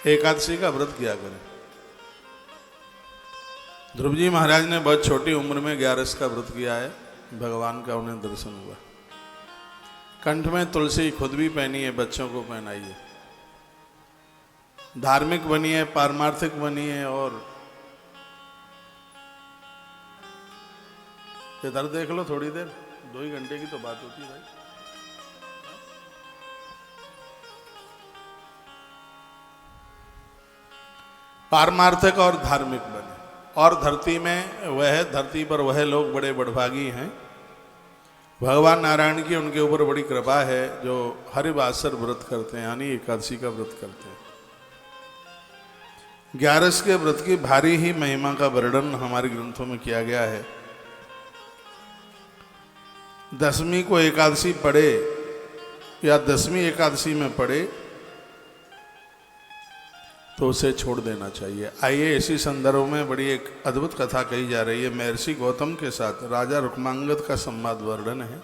एकादशी का व्रत किया करें। ध्रुव जी महाराज ने बहुत छोटी उम्र में 11 का व्रत किया है, भगवान का उन्हें दर्शन हुआ। कंठ में तुलसी खुद भी पहनी है, बच्चों को पहनाई है। धार्मिक बनी है, पारमार्थिक बनी है। और इधर देख लो थोड़ी देर, 2 ही घंटे की तो बात होती है भाई। पारमार्थिक और धार्मिक बने। और धरती पर वह लोग बड़े बड़भागी हैं, भगवान नारायण की उनके ऊपर बड़ी कृपा है, जो हरिवासर व्रत करते हैं, यानी एकादशी का व्रत करते हैं। 11 के व्रत की भारी ही महिमा का वर्णन हमारे ग्रंथों में किया गया है। 10वीं को एकादशी पड़े या 10वीं एकादशी में पड़े तो उसे छोड़ देना चाहिए। आइए इसी संदर्भ में बड़ी एक अद्भुत कथा कही जा रही है। महर्षि गौतम के साथ राजा रुक्मांगद का संवाद वर्णन है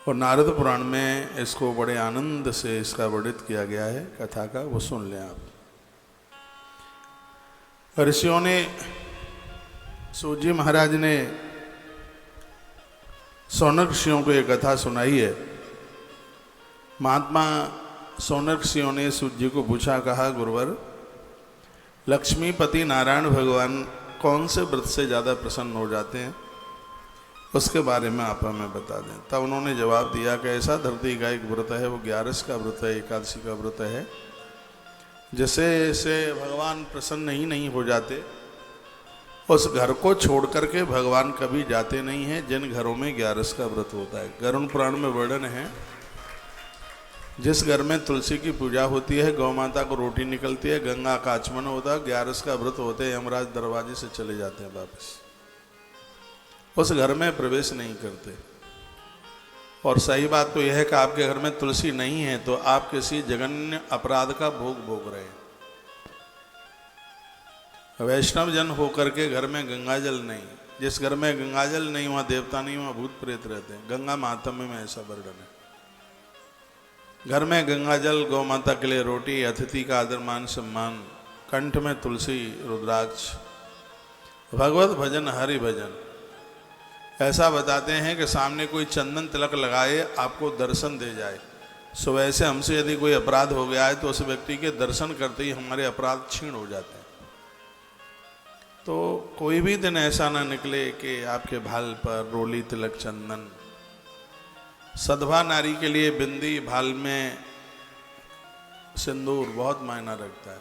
और नारद पुराण में इसको बड़े आनंद से इसका वर्णित किया गया है कथा का, वो सुन लें आप। ऋषियों ने, सूत जी महाराज ने सौनक ऋषियों को एक कथा सुनाई है। महात्मा सौनक ऋषियों ने सूत जी को पूछा, कहा गुरुवर, लक्ष्मीपति नारायण भगवान कौन से व्रत से ज़्यादा प्रसन्न हो जाते हैं, उसके बारे में आप हमें बता दें। तब उन्होंने जवाब दिया कि ऐसा धरती का एक व्रत है, वो 11 का व्रत है, एकादशी का व्रत है, जिससे से भगवान प्रसन्न ही नहीं हो जाते। उस घर को छोड़ करके भगवान कभी जाते नहीं हैं जिन घरों में 11 का व्रत होता है। गरुड़ पुराण में वर्णन है, जिस घर में तुलसी की पूजा होती है, गौ माता को रोटी निकलती है, गंगा का आचमन होता है, 11 का व्रत होते हैं, यमराज दरवाजे से चले जाते हैं वापस, उस घर में प्रवेश नहीं करते। और सही बात तो यह है कि आपके घर में तुलसी नहीं है तो आप किसी जघन्य अपराध का भोग रहे हैं। वैष्णव जन होकर के घर में गंगाजल नहीं, जिस घर में गंगाजल नहीं वहाँ देवता नहीं, वहाँ भूत प्रेत रहते हैं। गंगा महात्म्य में ऐसा वर्णन है। घर में गंगाजल, गौ माता के लिए रोटी, अतिथि का आदर मान सम्मान, कंठ में तुलसी रुद्राक्ष, भगवत भजन, हरि भजन। ऐसा बताते हैं कि सामने कोई चंदन तिलक लगाए आपको दर्शन दे जाए। सुबह से हमसे यदि कोई अपराध हो गया है तो उस व्यक्ति के दर्शन करते ही हमारे अपराध क्षीण हो जाते हैं। तो कोई भी दिन ऐसा ना निकले कि आपके भाल पर रोली, तिलक, चंदन। सधवा नारी के लिए बिंदी, भाल में सिंदूर बहुत मायना रखता है,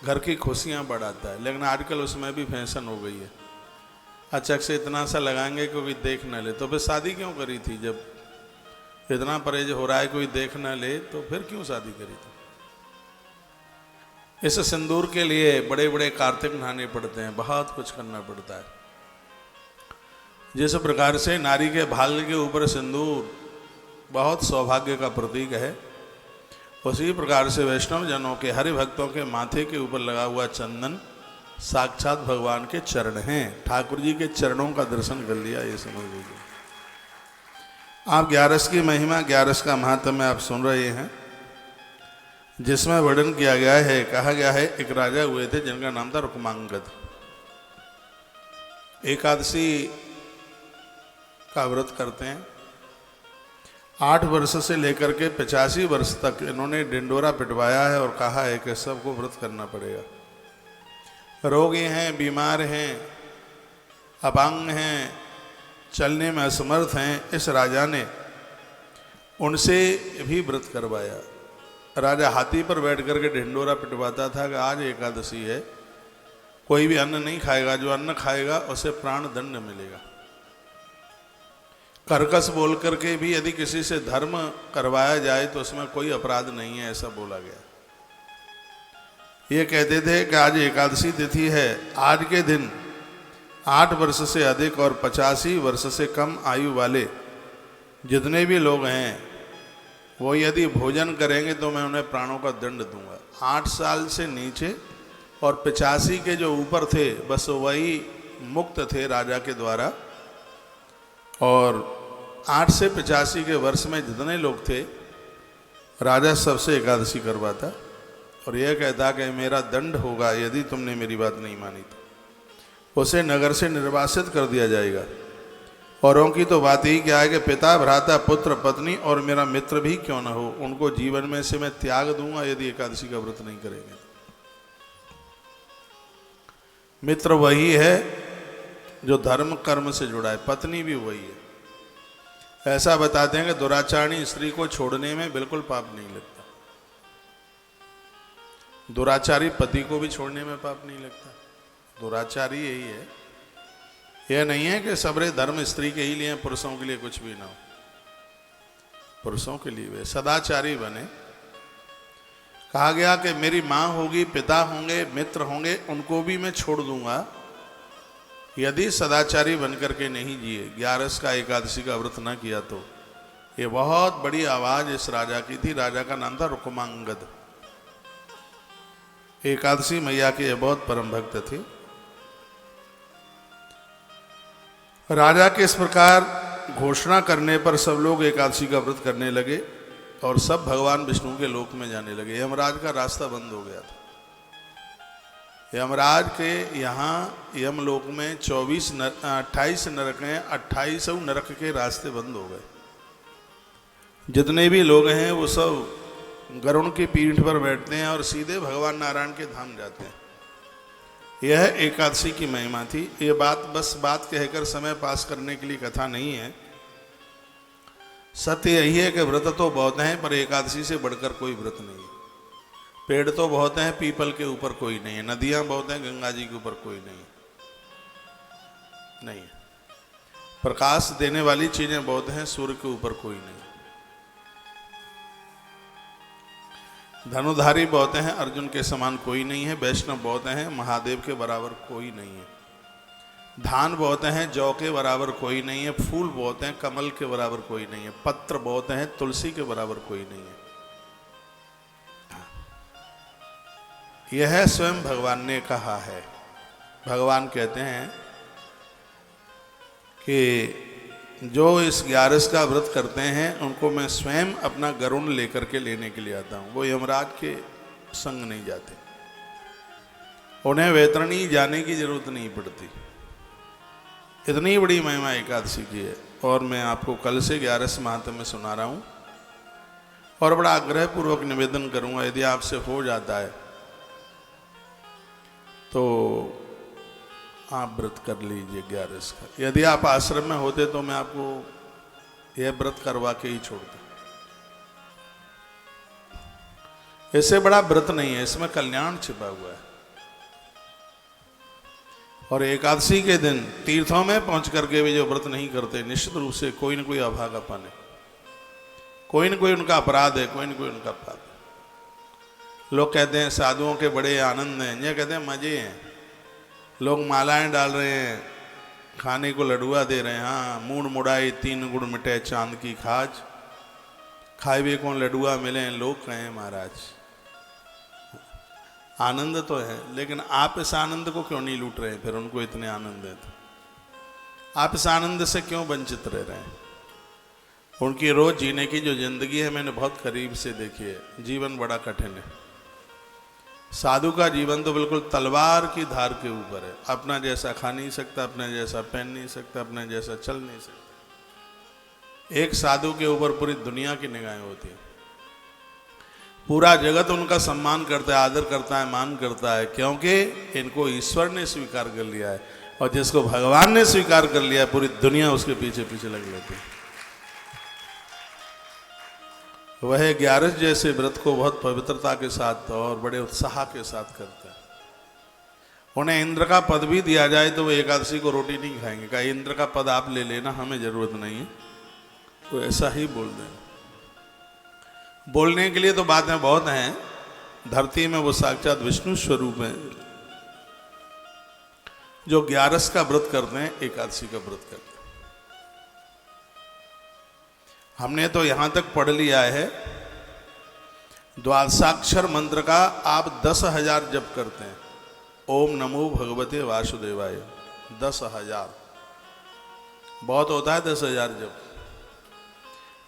घर की खुशियां बढ़ाता है। लेकिन आजकल उसमें भी फैशन हो गई है, अचक से इतना सा लगाएंगे कि कोई देख न ले। तो फिर शादी क्यों करी थी? जब इतना परहेज हो रहा है कोई देख न ले तो फिर क्यों शादी करी थी? इस सिंदूर के लिए बड़े बड़े कार्तिक नहाने पड़ते हैं, बहुत कुछ करना पड़ता है। जिस प्रकार से नारी के भाल के ऊपर सिंदूर बहुत सौभाग्य का प्रतीक है, उसी प्रकार से वैष्णव जनों के, हरि भक्तों के माथे के ऊपर लगा हुआ चंदन साक्षात भगवान के चरण हैं। ठाकुर जी के चरणों का दर्शन कर लिया, ये समझ लीजिए आप। 11 की महिमा, 11 का महात्म्य आप सुन रहे हैं, जिसमें वर्णन किया गया है। कहा गया है एक राजा हुए थे जिनका नाम था रुक्मांगद। एकादशी का व्रत करते हैं। 8 वर्ष से लेकर के 85 वर्ष तक इन्होंने डिंडोरा पिटवाया है और कहा है कि सबको व्रत करना पड़ेगा। रोगी हैं, बीमार हैं, अपांग हैं, चलने में असमर्थ हैं, इस राजा ने उनसे भी व्रत करवाया। राजा हाथी पर बैठ करके ढिंडोरा पिटवाता था कि आज एकादशी है, कोई भी अन्न नहीं खाएगा, जो अन्न खाएगा उसे प्राण दंड मिलेगा। कर्कश बोल करके भी यदि किसी से धर्म करवाया जाए तो उसमें कोई अपराध नहीं है, ऐसा बोला गया। ये कहते थे कि आज एकादशी तिथि है, आज के दिन 8 वर्ष से अधिक और 85 वर्ष से कम आयु वाले जितने भी लोग हैं वो यदि भोजन करेंगे तो मैं उन्हें प्राणों का दंड दूंगा। 8 साल से नीचे और 85 के जो ऊपर थे बस वही मुक्त थे राजा के द्वारा। और 8 से 85 के वर्ष में जितने लोग थे राजा सबसे एकादशी करवाता। और यह कहता कि मेरा दंड होगा यदि तुमने मेरी बात नहीं मानी तो उसे नगर से निर्वासित कर दिया जाएगा। औरों की तो बात ही क्या है कि पिता, भ्राता, पुत्र, पत्नी और मेरा मित्र भी क्यों न हो, उनको जीवन में से मैं त्याग दूंगा यदि एकादशी का व्रत नहीं करेंगे। मित्र वही है जो धर्म कर्म से जुड़ा है, पत्नी भी वही है। ऐसा बताते हैं कि दुराचारणी स्त्री को छोड़ने में बिल्कुल पाप नहीं लगता, दुराचारी पति को भी छोड़ने में पाप नहीं लगता। दुराचारी यही है, यह नहीं है कि सबरे धर्म स्त्री के ही लिए, पुरुषों के लिए कुछ भी ना हो। पुरुषों के लिए वे सदाचारी बने। कहा गया कि मेरी माँ होगी, पिता होंगे, मित्र होंगे, उनको भी मैं छोड़ दूंगा यदि सदाचारी बनकर के नहीं जिए, 11 का एकादशी का व्रत न किया तो। ये बहुत बड़ी आवाज इस राजा की थी। राजा का नाम था रुक्मांगद। एकादशी मैया के बहुत परम भक्त थे। राजा के इस प्रकार घोषणा करने पर सब लोग एकादशी का व्रत करने लगे और सब भगवान विष्णु के लोक में जाने लगे। यमराज का रास्ता बंद हो गया था। यमराज के यहाँ यमलोक में 28 नरक हैं, 28 नरक के रास्ते बंद हो गए। जितने भी लोग हैं वो सब गरुड़ की पीठ पर बैठते हैं और सीधे भगवान नारायण के धाम जाते हैं। यह एकादशी की महिमा थी। ये बात बस बात कहकर समय पास करने के लिए कथा नहीं है। सत्य यही है कि व्रत तो बहुत हैं पर एकादशी से बढ़कर कोई व्रत नहीं है। पेड़ तो बहुत हैं, पीपल के ऊपर कोई नहीं है। नदियां बहुत हैं, गंगा जी के ऊपर कोई नहीं है। प्रकाश देने वाली चीजें बहुत हैं, सूर्य के ऊपर कोई नहीं। धनुधारी बहुत हैं, अर्जुन के समान कोई नहीं है। वैष्णव बहुत हैं, महादेव के बराबर कोई नहीं है। धान बहुत हैं, जौ के बराबर कोई नहीं है। फूल बहुत हैं, कमल के बराबर कोई नहीं है। पत्र बहुत हैं, तुलसी के बराबर कोई नहीं है। यह स्वयं भगवान ने कहा है। भगवान कहते हैं कि जो इस 11 का व्रत करते हैं उनको मैं स्वयं अपना गरुड़ लेकर के लेने के लिए आता हूँ। वो यमराज के संग नहीं जाते, उन्हें वैतरणी जाने की जरूरत नहीं पड़ती। इतनी बड़ी महिमा एकादशी की है। और मैं आपको कल से 11 महात्म्य में सुना रहा हूँ और बड़ा आग्रह पूर्वक निवेदन करूँगा, यदि आपसे हो जाता है तो आप व्रत कर लीजिए 11 का। यदि आप आश्रम में होते तो मैं आपको यह व्रत करवा के ही छोड़ता। इससे बड़ा व्रत नहीं है, इसमें कल्याण छिपा हुआ है। और एकादशी के दिन तीर्थों में पहुंच करके भी जो व्रत नहीं करते, निश्चित रूप से कोई न कोई अभागापन है, कोई न कोई उनका अपराध है, कोई न कोई उनका पाप है। लोग कहते हैं साधुओं के बड़े आनंद हैं, ये कहते हैं मजे हैं। लोग मालाएं डाल रहे हैं, खाने को लडुआ दे रहे हैं। हाँ, मूड मुड़ाई 3 गुण मिटे चांद की खाज, खाए हुए कौन लडुआ मिले लोग कहें महाराज। आनंद तो है, लेकिन आप इस आनंद को क्यों नहीं लूट रहे हैं? फिर उनको इतने आनंद है तो आप इस आनंद से क्यों वंचित रह रहे हैं? उनकी रोज जीने की जो जिंदगी है मैंने बहुत करीब से देखी है। जीवन बड़ा कठिन है। साधु का जीवन तो बिल्कुल तलवार की धार के ऊपर है। अपना जैसा खा नहीं सकता, अपना जैसा पहन नहीं सकता, अपना जैसा चल नहीं सकता। एक साधु के ऊपर पूरी दुनिया की निगाहें होती है। पूरा जगत उनका सम्मान करता है, आदर करता है, मान करता है, क्योंकि इनको ईश्वर ने स्वीकार कर लिया है। और जिसको भगवान ने स्वीकार कर लिया है, पूरी दुनिया उसके पीछे पीछे लग लेती है। वह 11 जैसे व्रत को बहुत पवित्रता के साथ और बड़े उत्साह के साथ करता है। उन्हें इंद्र का पद भी दिया जाए तो वो एकादशी को रोटी नहीं खाएंगे। कहा इंद्र का पद आप ले लेना, हमें जरूरत नहीं है। तो ऐसा ही बोल दें। बोलने के लिए तो बातें बहुत हैं। धरती में वो साक्षात विष्णु स्वरूप है जो 11 का व्रत करते हैं, एकादशी का व्रत करते हैं। हमने तो यहां तक पढ़ लिया है, द्वादशाक्षर मंत्र का आप 10,000 जप करते हैं। ओम नमो भगवते वासुदेवाय 10,000 बहुत होता है। 10,000 जप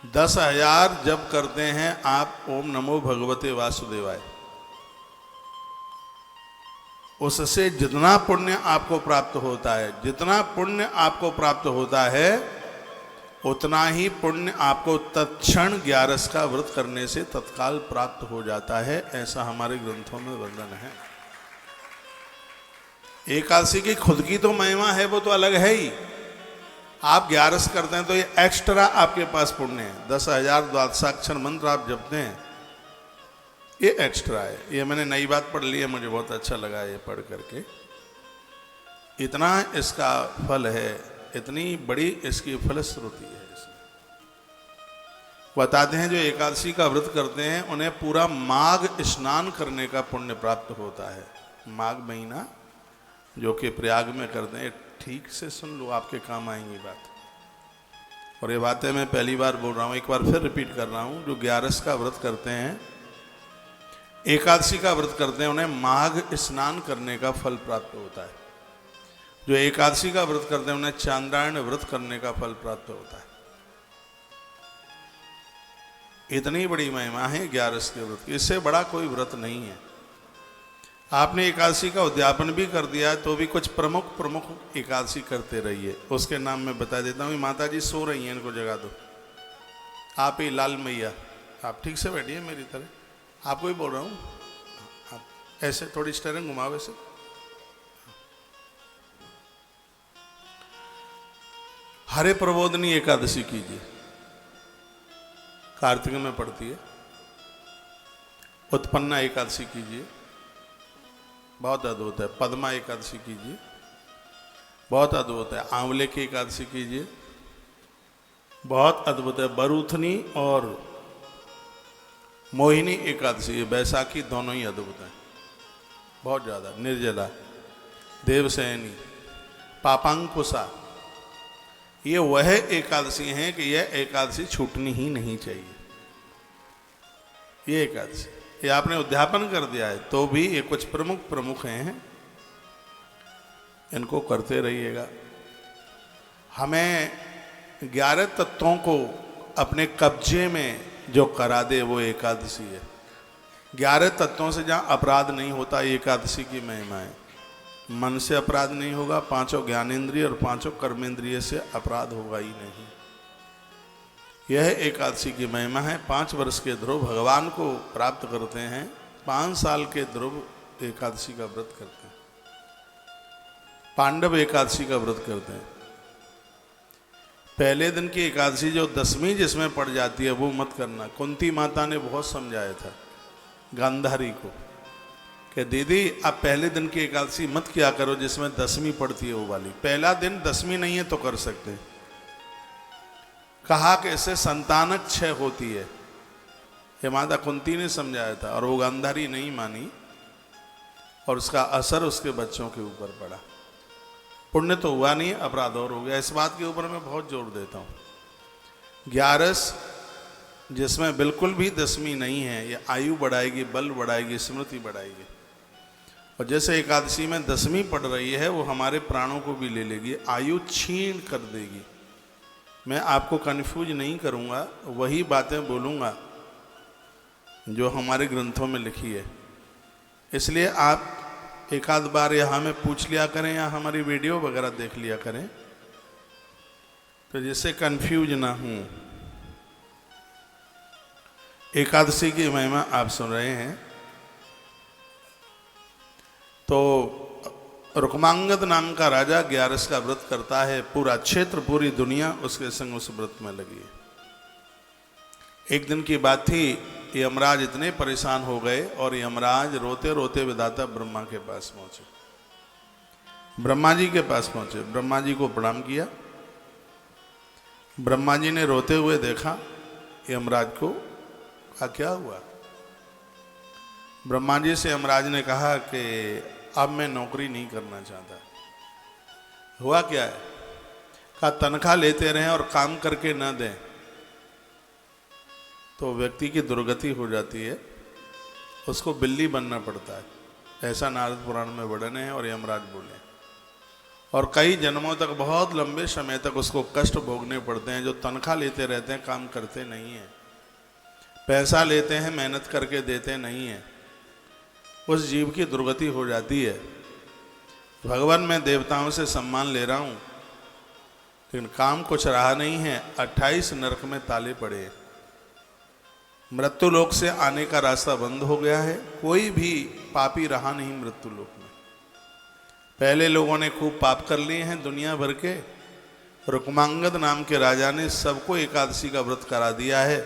10,000 जप करते हैं आप ओम नमो भगवते वासुदेवाय। उससे जितना पुण्य आपको प्राप्त होता है, जितना पुण्य आपको प्राप्त होता है, उतना ही पुण्य आपको तत्क्षण 11 का व्रत करने से तत्काल प्राप्त हो जाता है। ऐसा हमारे ग्रंथों में वर्णन है। एकादशी की खुद की तो महिमा है, वो तो अलग है ही। आप 11 करते हैं तो ये एक्स्ट्रा आपके पास पुण्य है। 10,000 द्वादशाक्षर मंत्र आप जपते हैं, ये एक्स्ट्रा है। ये मैंने नई बात पढ़ ली है, मुझे बहुत अच्छा लगा ये पढ़ करके। इतना इसका फल है, इतनी बड़ी इसकी फलश्रुति है। बताते हैं जो एकादशी का व्रत करते हैं उन्हें पूरा माघ स्नान करने का पुण्य प्राप्त होता है। माघ महीना जो कि प्रयाग में करते हैं, ठीक से सुन लो, आपके काम आएंगी बात। और ये बातें मैं पहली बार बोल रहा हूँ, एक बार फिर रिपीट कर रहा हूँ। जो 11 का व्रत करते हैं, एकादशी का व्रत करते हैं, उन्हें माघ स्नान करने का फल प्राप्त होता है। जो एकादशी का व्रत करते हैं उन्हें चांद्रायण व्रत करने का फल प्राप्त होता है। इतनी बड़ी महिमा है 11 के व्रत की, इससे बड़ा कोई व्रत नहीं है। आपने एकादशी का उद्यापन भी कर दिया तो भी कुछ प्रमुख एकादशी करते रहिए। उसके नाम मैं बता देता हूँ। माता जी सो रही हैं, इनको जगा दो। आप ही लाल मैया, आप ठीक से बैठिए मेरी तरह, आपको ही बोल रहा हूँ। आप ऐसे थोड़ी स्टेरिंग घुमाओ ऐसे। हरे प्रबोधनी एकादशी कीजिए, कार्तिक में पड़ती है। उत्पन्ना एकादशी कीजिए, बहुत अद्भुत है। पद्मा एकादशी कीजिए, बहुत अद्भुत है। आंवले की एकादशी कीजिए, बहुत अद्भुत है। बरूथनी और मोहिनी एकादशी, बैसाखी, दोनों ही अद्भुत हैं, बहुत ज़्यादा। निर्जला, देवसैनी, पापांकुशा, ये वह एकादशी हैं कि यह एकादशी छूटनी ही नहीं चाहिए। ये एकादशी, ये आपने उद्यापन कर दिया है तो भी ये कुछ प्रमुख हैं, इनको करते रहिएगा। हमें 11 तत्वों को अपने कब्जे में जो करा दे वो एकादशी है। 11 तत्वों से जहाँ अपराध नहीं होता, एकादशी की महिमा है। मन से अपराध नहीं होगा, 5 ज्ञानेंद्रिय और 5 कर्मेंद्रिय से अपराध होगा ही नहीं। यह एकादशी की महिमा है। 5 वर्ष के ध्रुव भगवान को प्राप्त करते हैं, 5 साल के ध्रुव एकादशी का व्रत करते हैं। पांडव एकादशी का व्रत करते हैं। पहले दिन की एकादशी जो 10वीं जिसमें पड़ जाती है वो मत करना। कुंती माता ने बहुत समझाया था गांधारी को कि दीदी आप पहले दिन की एकादशी मत किया करो जिसमें 10वीं पड़ती है वो वाली। पहला दिन 10वीं नहीं है तो कर सकते। कहा कि इससे संतानक क्षय होती है, ये माता कुंती ने समझाया था और वो गांधारी नहीं मानी और उसका असर उसके बच्चों के ऊपर पड़ा। पुण्य तो हुआ नहीं, अपराध और हो गया। इस बात के ऊपर मैं बहुत जोर देता हूँ। 11 जिसमें बिल्कुल भी 10वीं नहीं है, ये आयु बढ़ाएगी, बल बढ़ाएगी, स्मृति बढ़ाएगी। और जैसे एकादशी में 10वीं पड़ रही है वो हमारे प्राणों को भी ले लेगी, आयु छीन कर देगी। मैं आपको कन्फ्यूज नहीं करूँगा, वही बातें बोलूँगा जो हमारे ग्रंथों में लिखी है। इसलिए आप एक आध बार यहाँ में पूछ लिया करें या हमारी वीडियो वगैरह देख लिया करें तो जिससे कंफ्यूज ना हूँ। एकादशी की महिमा आप सुन रहे हैं। तो रुक्मांगद नाम का राजा 11 का व्रत करता है। पूरा क्षेत्र, पूरी दुनिया उसके संग उस व्रत में लगी है। एक दिन की बात थी, यमराज इतने परेशान हो गए और यमराज रोते रोते विधाता ब्रह्मा के पास पहुंचे। ब्रह्मा जी के पास पहुंचे, ब्रह्मा जी को प्रणाम किया। ब्रह्मा जी ने रोते हुए देखा यमराज को, कहा क्या हुआ? ब्रह्मा जी से यमराज ने कहा कि अब मैं नौकरी नहीं करना चाहता। हुआ क्या है? कहा तनख्वाह लेते रहें और काम करके न दें तो व्यक्ति की दुर्गति हो जाती है, उसको बिल्ली बनना पड़ता है। ऐसा नारद पुराण में वर्णन है और यमराज बोले। और कई जन्मों तक, बहुत लंबे समय तक उसको कष्ट भोगने पड़ते हैं। जो तनख्वाह लेते रहते हैं, काम करते नहीं हैं, पैसा लेते हैं, मेहनत करके देते नहीं हैं, उस जीव की दुर्गति हो जाती है। भगवान मैं देवताओं से सम्मान ले रहा हूँ, लेकिन काम कुछ रहा नहीं है। 28 नरक में ताले पड़े हैं, मृत्यु लोक से आने का रास्ता बंद हो गया है। कोई भी पापी रहा नहीं मृत्यु लोक में। पहले लोगों ने खूब पाप कर लिए हैं दुनिया भर के। रुक्मांगद नाम के राजा ने सबको एकादशी का व्रत करा दिया है,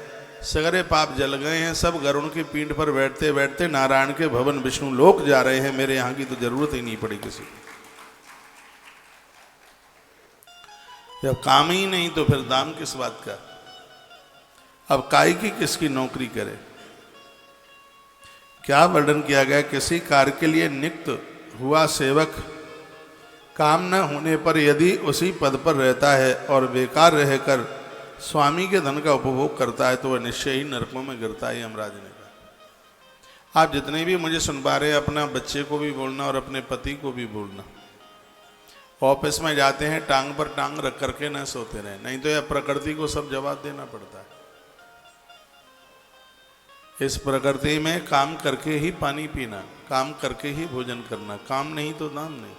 सगरे पाप जल गए हैं। सब गरुड़ की पीठ पर बैठते बैठते नारायण के भवन विष्णु लोक जा रहे हैं। मेरे यहाँ की तो जरूरत ही नहीं पड़ी किसी को। जब काम ही नहीं तो फिर दाम किस बात का। अब काय की किसकी नौकरी करे। क्या वर्णन किया गया, किसी कार्य के लिए नियुक्त हुआ सेवक काम न होने पर यदि उसी पद पर रहता है और बेकार रहकर स्वामी के धन का उपभोग करता है तो वह निश्चय ही नरकों में गिरता है। यमराज ने कहा। आप जितने भी मुझे सुन पा रहे हैं, अपना बच्चे को भी बोलना और अपने पति को भी बोलना। ऑफिस में जाते हैं टांग पर टांग रख करके न सोते रहे, नहीं तो यह प्रकृति को सब जवाब देना पड़ता है। इस प्रकृति में काम करके ही पानी पीना, काम करके ही भोजन करना, काम नहीं तो दाम नहीं।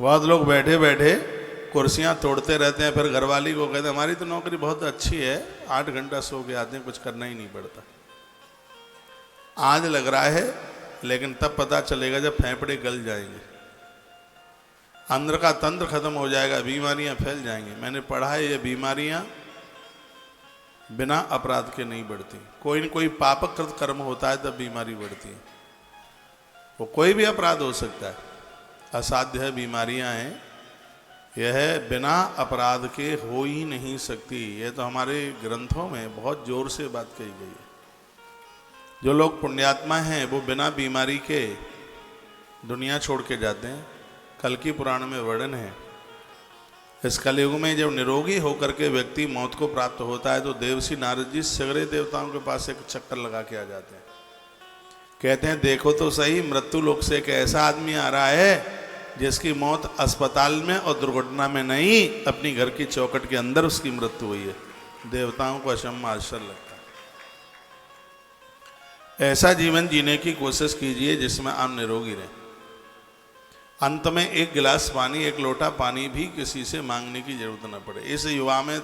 बहुत लोग बैठे बैठे कुर्सियां तोड़ते रहते हैं, फिर घरवाली को कहते हैं हमारी तो नौकरी बहुत अच्छी है, 8 घंटा सो के आते हैं, कुछ करना ही नहीं पड़ता। आज लग रहा है, लेकिन तब पता चलेगा जब फेफड़े गल जाएंगे, अंदर का तंत्र खत्म हो जाएगा, बीमारियां फैल जाएंगी। मैंने पढ़ा है ये बीमारियां बिना अपराध के नहीं बढ़ती। कोई न कोई पापकृत कर्म होता है तब बीमारी बढ़ती है। वो कोई भी अपराध हो सकता है, असाध्य है बीमारियां हैं, यह बिना अपराध के हो ही नहीं सकती। यह तो हमारे ग्रंथों में बहुत जोर से बात कही गई है। जो लोग पुण्यात्मा हैं वो बिना बीमारी के दुनिया छोड़ के जाते हैं। कल की पुराण में वर्णन है, इस कलयुग में जब निरोगी होकर के व्यक्ति मौत को प्राप्त होता है तो देवसी नारद जी सगरे देवताओं के पास एक चक्कर लगा के आ जाते हैं। कहते हैं देखो तो सही, मृत्यु लोक से एक ऐसा आदमी आ रहा है जिसकी मौत अस्पताल में और दुर्घटना में नहीं, अपनी घर की चौखट के अंदर उसकी मृत्यु हुई है। देवताओं को अचंभा आश्चर्य लगता है। ऐसा जीवन जीने की कोशिश कीजिए जिसमें आप निरोगी रहें। अंत में एक गिलास पानी, एक लोटा पानी भी किसी से मांगने की जरूरत न पड़े। इस युवा में,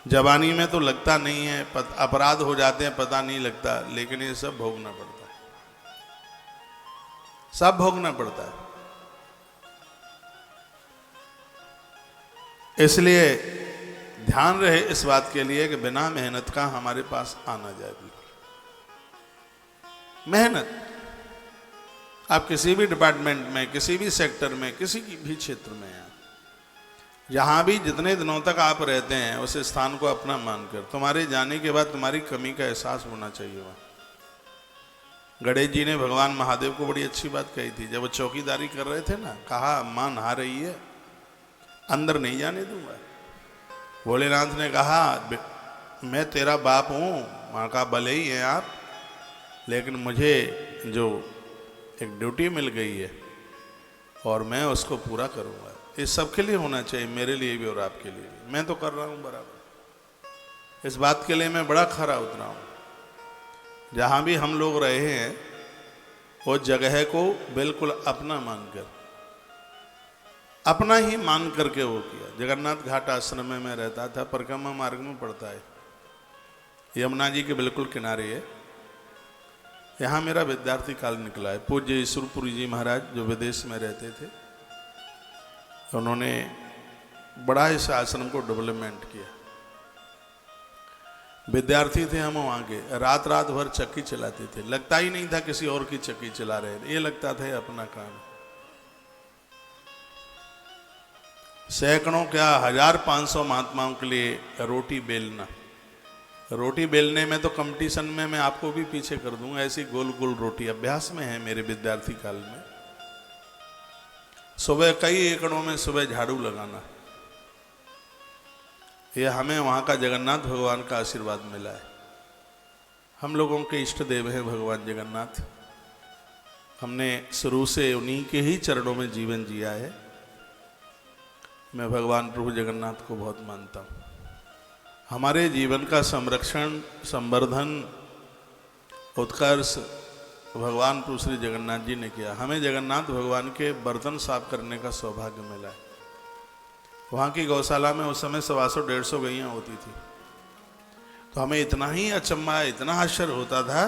जवानी में तो लगता नहीं है, अपराध हो जाते हैं पता नहीं लगता, लेकिन ये सब भोगना पड़ता है, सब भोगना पड़ता है। इसलिए ध्यान रहे इस बात के लिए कि बिना मेहनत का हमारे पास आना जाए। मेहनत आप किसी भी डिपार्टमेंट में, किसी भी सेक्टर में, किसी की भी क्षेत्र में हैं, जहाँ भी जितने दिनों तक आप रहते हैं उस स्थान को अपना मानकर, तुम्हारे जाने के बाद तुम्हारी कमी का एहसास होना चाहिए। वहाँ गणेश जी ने भगवान महादेव को बड़ी अच्छी बात कही थी। जब वो चौकीदारी कर रहे थे ना, कहा मां नहा रही है, अंदर नहीं जाने दूंगा। भोलेनाथ ने कहा मैं तेरा बाप हूँ, माँ का भले ही है आप, लेकिन मुझे जो एक ड्यूटी मिल गई है और मैं उसको पूरा करूंगा। ये सबके लिए होना चाहिए, मेरे लिए भी और आपके लिए भी। मैं तो कर रहा हूं बराबर। इस बात के लिए मैं बड़ा खरा उतरा हूं। जहां भी हम लोग रहे हैं वो जगह को बिल्कुल अपना मानकर, अपना ही मान करके वो किया। जगन्नाथ घाट आश्रम में मैं रहता था, परिक्रमा मार्ग में पड़ता है, यमुना जी के बिल्कुल किनारे है। यहाँ मेरा विद्यार्थी काल निकला है। पूज्य ईश्वरपुरी जी महाराज जो विदेश में रहते थे, उन्होंने बड़ा इस आश्रम को डेवलपमेंट किया। विद्यार्थी थे हम वहाँ के, रात रात भर चक्की चलाते थे। लगता ही नहीं था किसी और की चक्की चला रहे हैं, ये लगता था अपना काम। सैकड़ों क्या 1500 महात्माओं के लिए रोटी बेलना। रोटी बेलने में तो कंपटीशन में मैं आपको भी पीछे कर दूंगा। ऐसी गोल गोल रोटी अभ्यास में है मेरे विद्यार्थी काल में। सुबह कई एकड़ों में सुबह झाड़ू लगाना, यह हमें वहाँ का जगन्नाथ भगवान का आशीर्वाद मिला है। हम लोगों के इष्ट देव हैं भगवान जगन्नाथ। हमने शुरू से उन्हीं के ही चरणों में जीवन जिया है। मैं भगवान प्रभु जगन्नाथ को बहुत मानता हूँ। हमारे जीवन का संरक्षण, संवर्धन, उत्कर्ष, भगवान को श्री जगन्नाथ जी ने किया। हमें जगन्नाथ भगवान के बर्तन साफ करने का सौभाग्य मिला है। वहाँ की गौशाला में उस समय 125-150 गैयाँ होती थी। तो हमें इतना ही अचंभा, इतना आश्चर्य होता था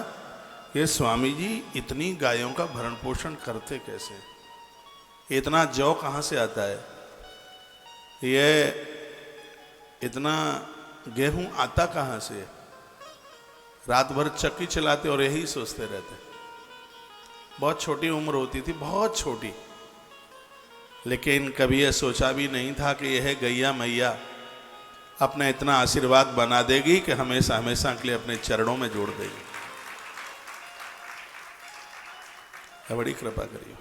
कि स्वामी जी इतनी गायों का भरण पोषण करते कैसे, इतना जौ कहाँ से आता है, ये इतना गेहूं आता कहाँ से, रात भर चक्की चलाते और यही सोचते रहते। बहुत छोटी उम्र होती थी, बहुत छोटी, लेकिन कभी यह सोचा भी नहीं था कि यह गैया मैया अपना इतना आशीर्वाद बना देगी कि हमेशा हमेशा के लिए अपने चरणों में जोड़ देगी। बड़ी कृपा करिए।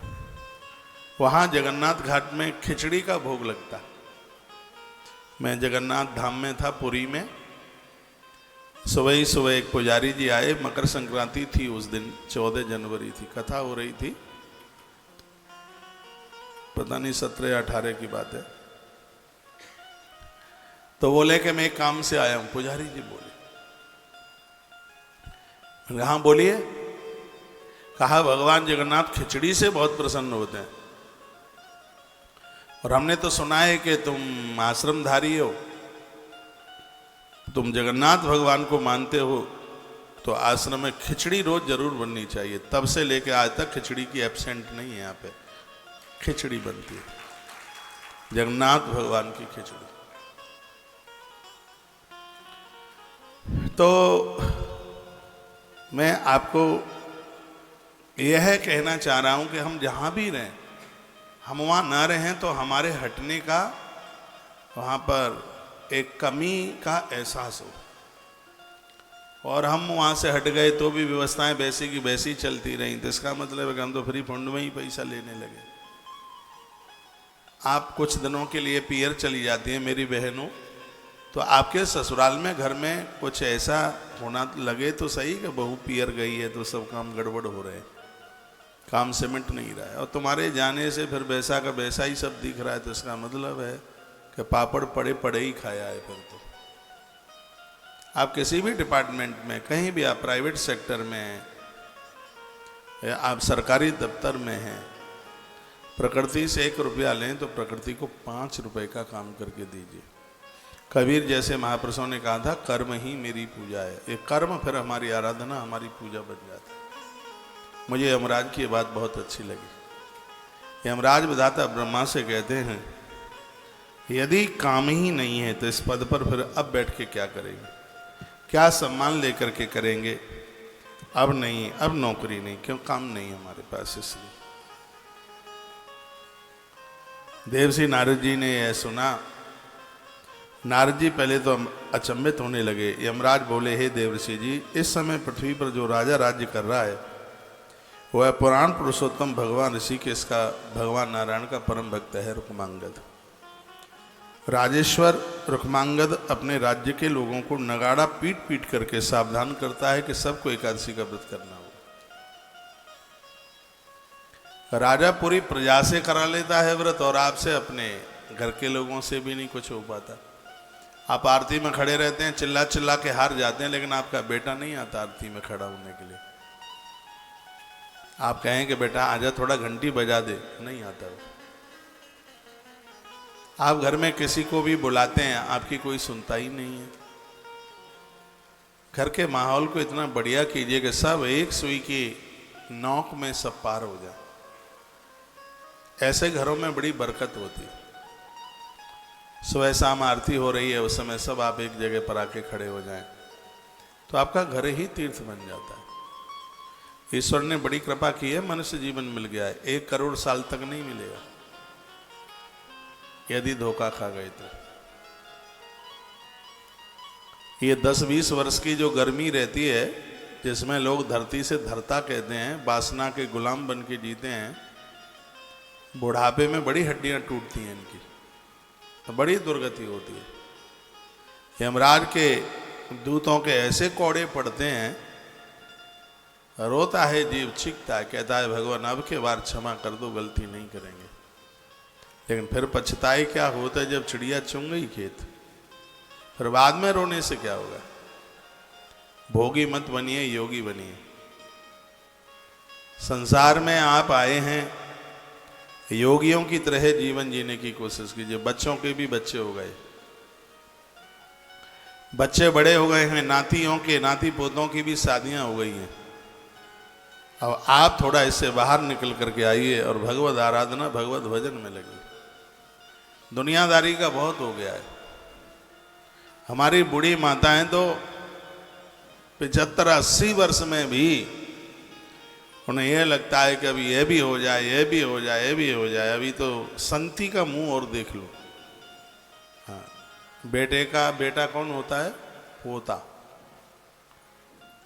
वहाँ जगन्नाथ घाट में खिचड़ी का भोग लगता। मैं जगन्नाथ धाम में था, पुरी में। सुबह ही सुबह एक पुजारी जी आए, मकर संक्रांति थी उस दिन, 14 जनवरी थी, कथा हो रही थी, पता नहीं 17 या 18 की बात है। तो बोले कि मैं एक काम से आया हूं। पुजारी जी बोले, हाँ बोलिए। कहा भगवान जगन्नाथ खिचड़ी से बहुत प्रसन्न होते हैं, और हमने तो सुना है कि तुम आश्रमधारी हो, तुम जगन्नाथ भगवान को मानते हो, तो आश्रम में खिचड़ी रोज जरूर बननी चाहिए। तब से लेके आज तक खिचड़ी की एब्सेंट नहीं है, यहाँ पे खिचड़ी बनती है, जगन्नाथ भगवान की खिचड़ी। तो मैं आपको यह कहना चाह रहा हूं कि हम जहां भी रहें, हम वहां ना रहें तो हमारे हटने का, वहां पर एक कमी का एहसास हो, और हम वहां से हट गए तो भी व्यवस्थाएं वैसी की वैसी चलती रहीं, तो इसका मतलब है कि हम तो फ्री फंड में ही पैसा लेने लगे। आप कुछ दिनों के लिए पियर चली जाती हैं मेरी बहनों, तो आपके ससुराल में घर में कुछ ऐसा होना लगे तो सही कि बहू पियर गई है तो सब काम गड़बड़ हो रहे हैं, काम सिमट नहीं रहा है, और तुम्हारे जाने से फिर वैसा का वैसा ही सब दिख रहा है, तो इसका मतलब है कि पापड़ पड़े पड़े ही खाया है। फिर तो आप किसी भी डिपार्टमेंट में, कहीं भी, आप प्राइवेट सेक्टर में हैं या आप सरकारी दफ्तर में हैं, प्रकृति से 1 रुपया लें तो प्रकृति को 5 रुपए का काम करके दीजिए। कबीर जैसे महापुरुषों ने कहा था, कर्म ही मेरी पूजा है। ये कर्म फिर हमारी आराधना, हमारी पूजा बन जाती है। मुझे यमराज की बात बहुत अच्छी लगी। यमराज विधाता ब्रह्मा से कहते हैं, यदि काम ही नहीं है तो इस पद पर फिर अब बैठ के क्या करेंगे, क्या सम्मान लेकर के करेंगे। अब नहीं, अब नौकरी नहीं, क्यों, काम नहीं हमारे पास। इसलिए देवर्षि नारद जी ने यह सुना। नारद जी पहले तो अचंभित होने लगे। यमराज बोले, हे देवर्षि जी, इस समय पृथ्वी पर जो राजा राज्य कर रहा है वह पुराण पुरुषोत्तम भगवान ऋषिकेश का, भगवान नारायण का परम भक्त है रुक्मांगद। राजेश्वर रुक्मांगद अपने राज्य के लोगों को नगाड़ा पीट पीट करके सावधान करता है कि सबको एकादशी का व्रत करना होगा। राजा पूरी प्रजा से करा लेता है व्रत, और आपसे, अपने घर के लोगों से भी नहीं कुछ हो पाता। आप आरती में खड़े रहते हैं, चिल्ला चिल्ला के हार जाते हैं, लेकिन आपका बेटा नहीं आता आरती में खड़ा होने के लिए। आप कहें कि बेटा आजा, थोड़ा घंटी बजा दे, नहीं आता। आप घर में किसी को भी बुलाते हैं, आपकी कोई सुनता ही नहीं है। घर के माहौल को इतना बढ़िया कीजिए कि सब एक सुई की नोक में सब पार हो जाए। ऐसे घरों में बड़ी बरकत होती है। सुबह शाम आरती हो रही है, उस समय सब आप एक जगह पर आके खड़े हो जाएं, तो आपका घर ही तीर्थ बन जाता है। ईश्वर ने बड़ी कृपा की है, मनुष्य जीवन मिल गया है। 1 करोड़ साल तक नहीं मिलेगा यदि धोखा खा गए तो। ये 10-20 वर्ष की जो गर्मी रहती है, जिसमें लोग धरती से धरता कहते हैं, वासना के गुलाम बन के जीते हैं, बुढ़ापे में बड़ी हड्डियां टूटती हैं इनकी, तो बड़ी दुर्गति होती है। यमराज के दूतों के ऐसे कौड़े पड़ते हैं, रोता है जीव, चीखता है, कहता है भगवान अब के बार क्षमा कर दो, गलती नहीं करेंगे। लेकिन फिर पछताए क्या होता है, जब चिड़िया चुंग गई खेत, फिर बाद में रोने से क्या होगा। भोगी मत बनिए, योगी बनिए। संसार में आप आए हैं, योगियों की तरह जीवन जीने की कोशिश कीजिए। बच्चों के भी बच्चे हो गए, बच्चे बड़े हो गए हैं, नातियों के नाती पोतों की भी शादियां हो गई हैं। अब आप थोड़ा इससे बाहर निकल करके आइए और भगवत आराधना भगवत भजन में लगिए। दुनियादारी का बहुत हो गया है। हमारी बूढ़ी माताएं तो 75-80 वर्ष में भी उन्हें यह लगता है कि अभी ये भी हो जाए, ये भी हो जाए, ये भी हो जाए। अभी तो संती का मुंह और देख लो। हाँ, बेटे का बेटा कौन होता है? पोता।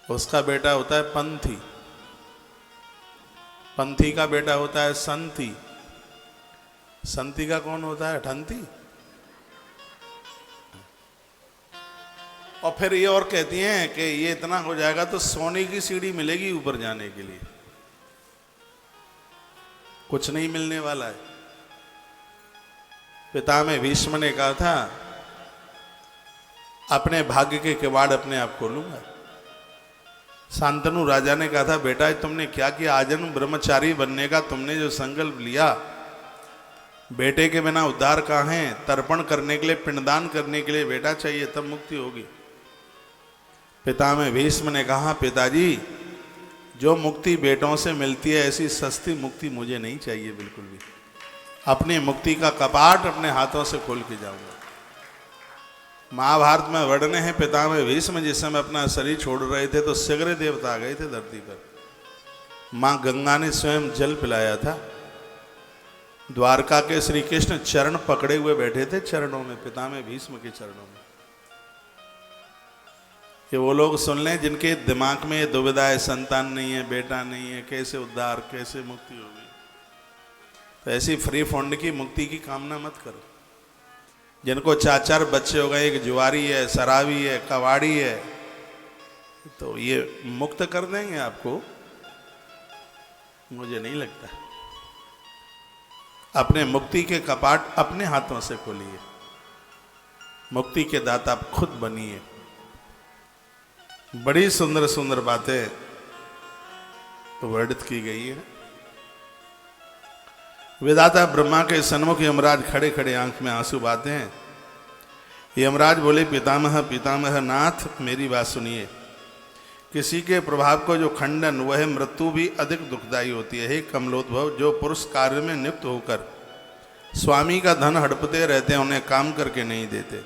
उसका बेटा होता है पंथी, पंथी का बेटा होता है संती, संती का कौन होता है? ठंती। और फिर ये और कहती हैं कि ये इतना हो जाएगा तो सोने की सीढ़ी मिलेगी ऊपर जाने के लिए। कुछ नहीं मिलने वाला है। पितामह भीष्म ने कहा था, अपने भाग्य के किवाड़ अपने आप खोलूंगा। शांतनु राजा ने कहा था, बेटा तुमने क्या किया? आजन्म ब्रह्मचारी बनने का तुमने जो संकल्प लिया, बेटे के बिना उद्धार कहाँ है? तर्पण करने के लिए, पिंडदान करने के लिए बेटा चाहिए, तब मुक्ति होगी। पितामह भीष्म ने कहा, पिताजी जो मुक्ति बेटों से मिलती है ऐसी सस्ती मुक्ति मुझे नहीं चाहिए बिल्कुल भी। अपनी मुक्ति का कपाट अपने हाथों से खोल के जाऊंगा। महाभारत में वर्णन है, पितामह भीष्म जिस समय अपना शरीर छोड़ रहे थे तो सगरे देवता आ गए थे धरती पर। मां गंगा ने स्वयं जल पिलाया था। द्वारका के श्री कृष्ण चरण पकड़े हुए बैठे थे चरणों में, पितामह भीष्म के चरणों में। ये वो लोग सुन लें जिनके दिमाग में ये दुविधा है, संतान नहीं है, बेटा नहीं है, कैसे उद्धार, कैसे मुक्ति होगी। तो ऐसी फ्री फंड की मुक्ति की कामना मत करो। जिनको 4-4 बच्चे हो गए, एक जुआरी है, शराबी है, कबाड़ी है, तो ये मुक्त कर देंगे आपको? मुझे नहीं लगता। अपने मुक्ति के कपाट अपने हाथों से खोलिए। मुक्ति के दाता आप खुद बनिए। बड़ी सुंदर सुंदर बातें वर्णित की गई है। वेदाता ब्रह्मा के सन्मुख यमराज खड़े खड़े आंख में आंसू बहाते हैं। यमराज बोले, पितामह पितामह नाथ मेरी बात सुनिए। किसी के प्रभाव को जो खंडन, वह मृत्यु भी अधिक दुखदायी होती है। हे कमलोद्भव, जो पुरुष कार्य में नियुक्त होकर स्वामी का धन हड़पते रहते हैं, उन्हें काम करके नहीं देते,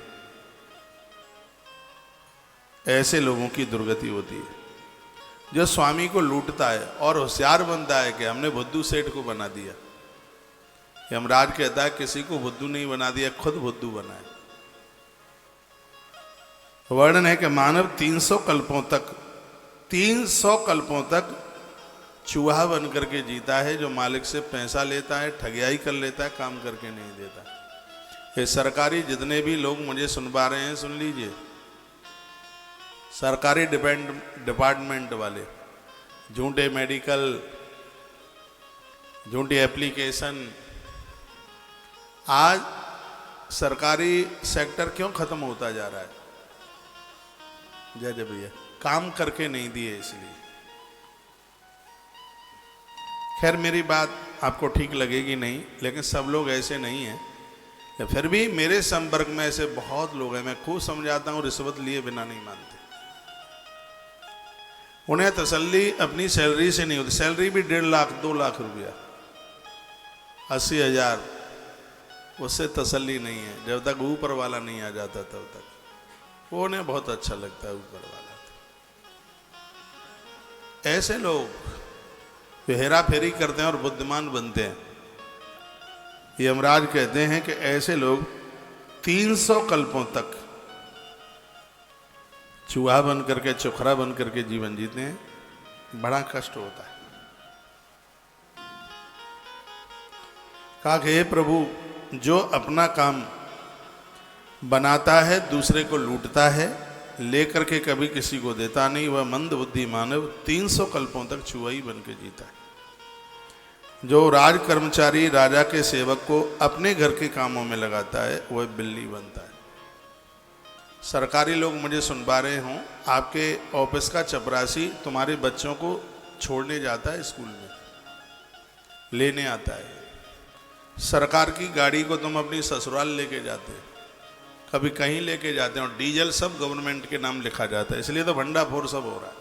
ऐसे लोगों की दुर्गति होती है। जो स्वामी को लूटता है और होशियार बनता है कि हमने बुद्धू सेठ को बना दिया। यमराज कहता है, किसी को बुद्धू नहीं बना दिया, खुद बुद्धू बना है। वर्णन है कि मानव 300 कल्पों तक चूहा बन करके जीता है, जो मालिक से पैसा लेता है, ठगियाई कर लेता है, काम करके नहीं देता। ये सरकारी जितने भी लोग मुझे सुन पा रहे हैं, सुन लीजिए। सरकारी डिपार्टमेंट वाले, झूठे मेडिकल, झूठी एप्लीकेशन। आज सरकारी सेक्टर क्यों खत्म होता जा रहा है? जय जय भैया, काम करके नहीं दिए इसलिए। खैर मेरी बात आपको ठीक लगेगी नहीं, लेकिन सब लोग ऐसे नहीं हैं। फिर भी मेरे संपर्क में ऐसे बहुत लोग हैं, मैं खूब समझाता हूँ, रिश्वत लिए बिना नहीं मानते। उन्हें तसल्ली अपनी सैलरी से नहीं होती। सैलरी भी 1.5 लाख 2 लाख रुपया, 80,000, उससे तसल्ली नहीं है। जब तक ऊपर वाला नहीं आ जाता तब तक वो उन्हें बहुत अच्छा लगता है ऊपर वाला। ऐसे लोग हेरा फेरी करते हैं और बुद्धिमान बनते हैं। यमराज कहते हैं कि ऐसे लोग 300 कल्पों तक चूहा बन करके, चुखरा बन करके जीवन जीते हैं। बड़ा कष्ट होता है। कहा कि हे प्रभु, जो अपना काम बनाता है दूसरे को लूटता है, लेकर के कभी किसी को देता नहीं, वह मंद बुद्धि मानव 300 कल्पों तक चूहा ही बन के जीता है। जो राज कर्मचारी राजा के सेवक को अपने घर के कामों में लगाता है, वह बिल्ली बनता है। सरकारी लोग मुझे सुन पा रहे हों, आपके ऑफिस का चपरासी तुम्हारे बच्चों को छोड़ने जाता है स्कूल में, लेने आता है। सरकार की गाड़ी को तुम अपनी ससुराल लेके जाते, कभी कहीं लेके जाते हैं, और डीजल सब गवर्नमेंट के नाम लिखा जाता है, इसलिए तो भंडाफोड़ सब हो रहा है।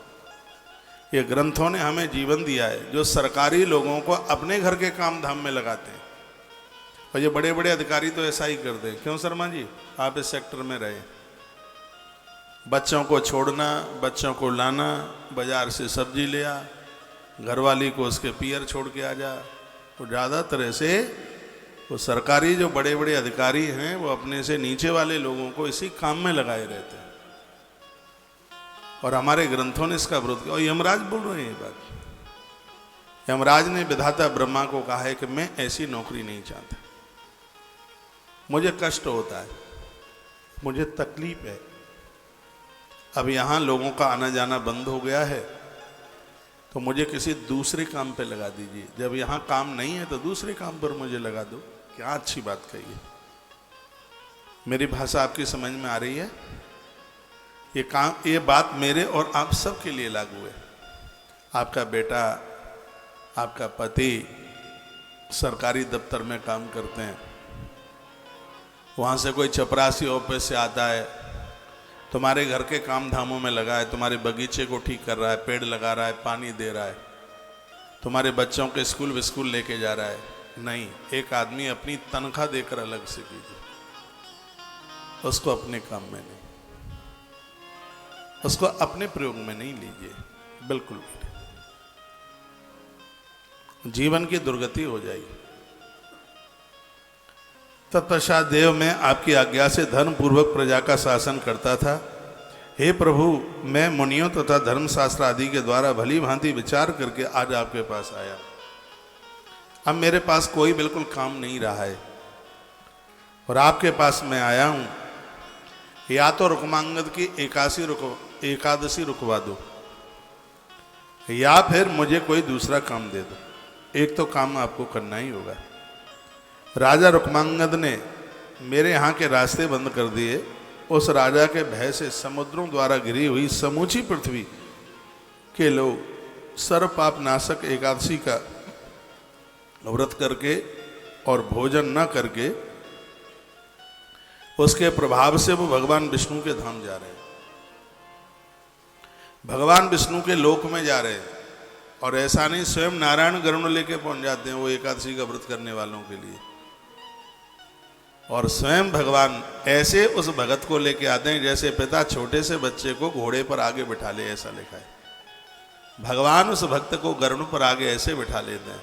ये ग्रंथों ने हमें जीवन दिया है जो सरकारी लोगों को अपने घर के काम धाम में लगाते हैं। और ये बड़े बड़े अधिकारी तो ऐसा ही करते हैं। क्यों शर्मा जी, आप इस सेक्टर में रहे, बच्चों को छोड़ना, बच्चों को लाना, बाजार से सब्जी ले आ, घरवाली को उसके पियर छोड़ के आ जा। वो ज़्यादातर ऐसे वो सरकारी जो बड़े बड़े अधिकारी हैं वो अपने से नीचे वाले लोगों को इसी काम में लगाए रहते हैं। और हमारे ग्रंथों ने इसका विरोध किया। और यमराज बोल रहे हैं ये बात। यमराज ने विधाता ब्रह्मा को कहा है कि मैं ऐसी नौकरी नहीं चाहता, मुझे कष्ट होता है, मुझे तकलीफ है। अब यहाँ लोगों का आना जाना बंद हो गया है, तो मुझे किसी दूसरे काम पे लगा दीजिए। जब यहाँ काम नहीं है तो दूसरे काम पर मुझे लगा दो। क्या अच्छी बात कही है। मेरी भाषा आपकी समझ में आ रही है? ये बात मेरे और आप सब के लिए लागू है। आपका बेटा, आपका पति सरकारी दफ्तर में काम करते हैं, वहाँ से कोई चपरासी ऑफिस से आता है, तुम्हारे घर के काम धामों में लगा है, तुम्हारे बगीचे को ठीक कर रहा है, पेड़ लगा रहा है, पानी दे रहा है, तुम्हारे बच्चों के स्कूल विस्कूल लेके जा रहा है। नहीं, एक आदमी अपनी तनख्वाह देकर अलग से कीजिए, उसको अपने काम में नहीं, उसको अपने प्रयोग में नहीं लीजिए, बिल्कुल भी। जीवन की दुर्गति हो जाएगी। तत्पश्चात देव मैं आपकी आज्ञा से धर्म पूर्वक प्रजा का शासन करता था। हे प्रभु, मैं मुनियों तथा धर्मशास्त्र आदि के द्वारा भली भांति विचार करके आज आपके पास आया। अब मेरे पास कोई बिल्कुल काम नहीं रहा है और आपके पास मैं आया हूँ। या तो रुक्मांगद की एकादशी रुकवा दो, या फिर मुझे कोई दूसरा काम दे दो। एक तो काम आपको करना ही होगा। राजा रुक्मांगद ने मेरे यहाँ के रास्ते बंद कर दिए। उस राजा के भय से समुद्रों द्वारा घिरी हुई समूची पृथ्वी के लोग सर्व पाप नाशक एकादशी का व्रत करके और भोजन न करके उसके प्रभाव से वो भगवान विष्णु के धाम जा रहे हैं, भगवान विष्णु के लोक में जा रहे हैं। और ऐसा नहीं, स्वयं नारायण गरुड़ लेके पहुंच जाते हैं वो एकादशी का व्रत करने वालों के लिए। और स्वयं भगवान ऐसे उस भगत को लेके आते हैं जैसे पिता छोटे से बच्चे को घोड़े पर आगे बिठा ले, ऐसा लिखा है। भगवान उस भक्त को गरुड़ पर आगे ऐसे बिठा लेते हैं,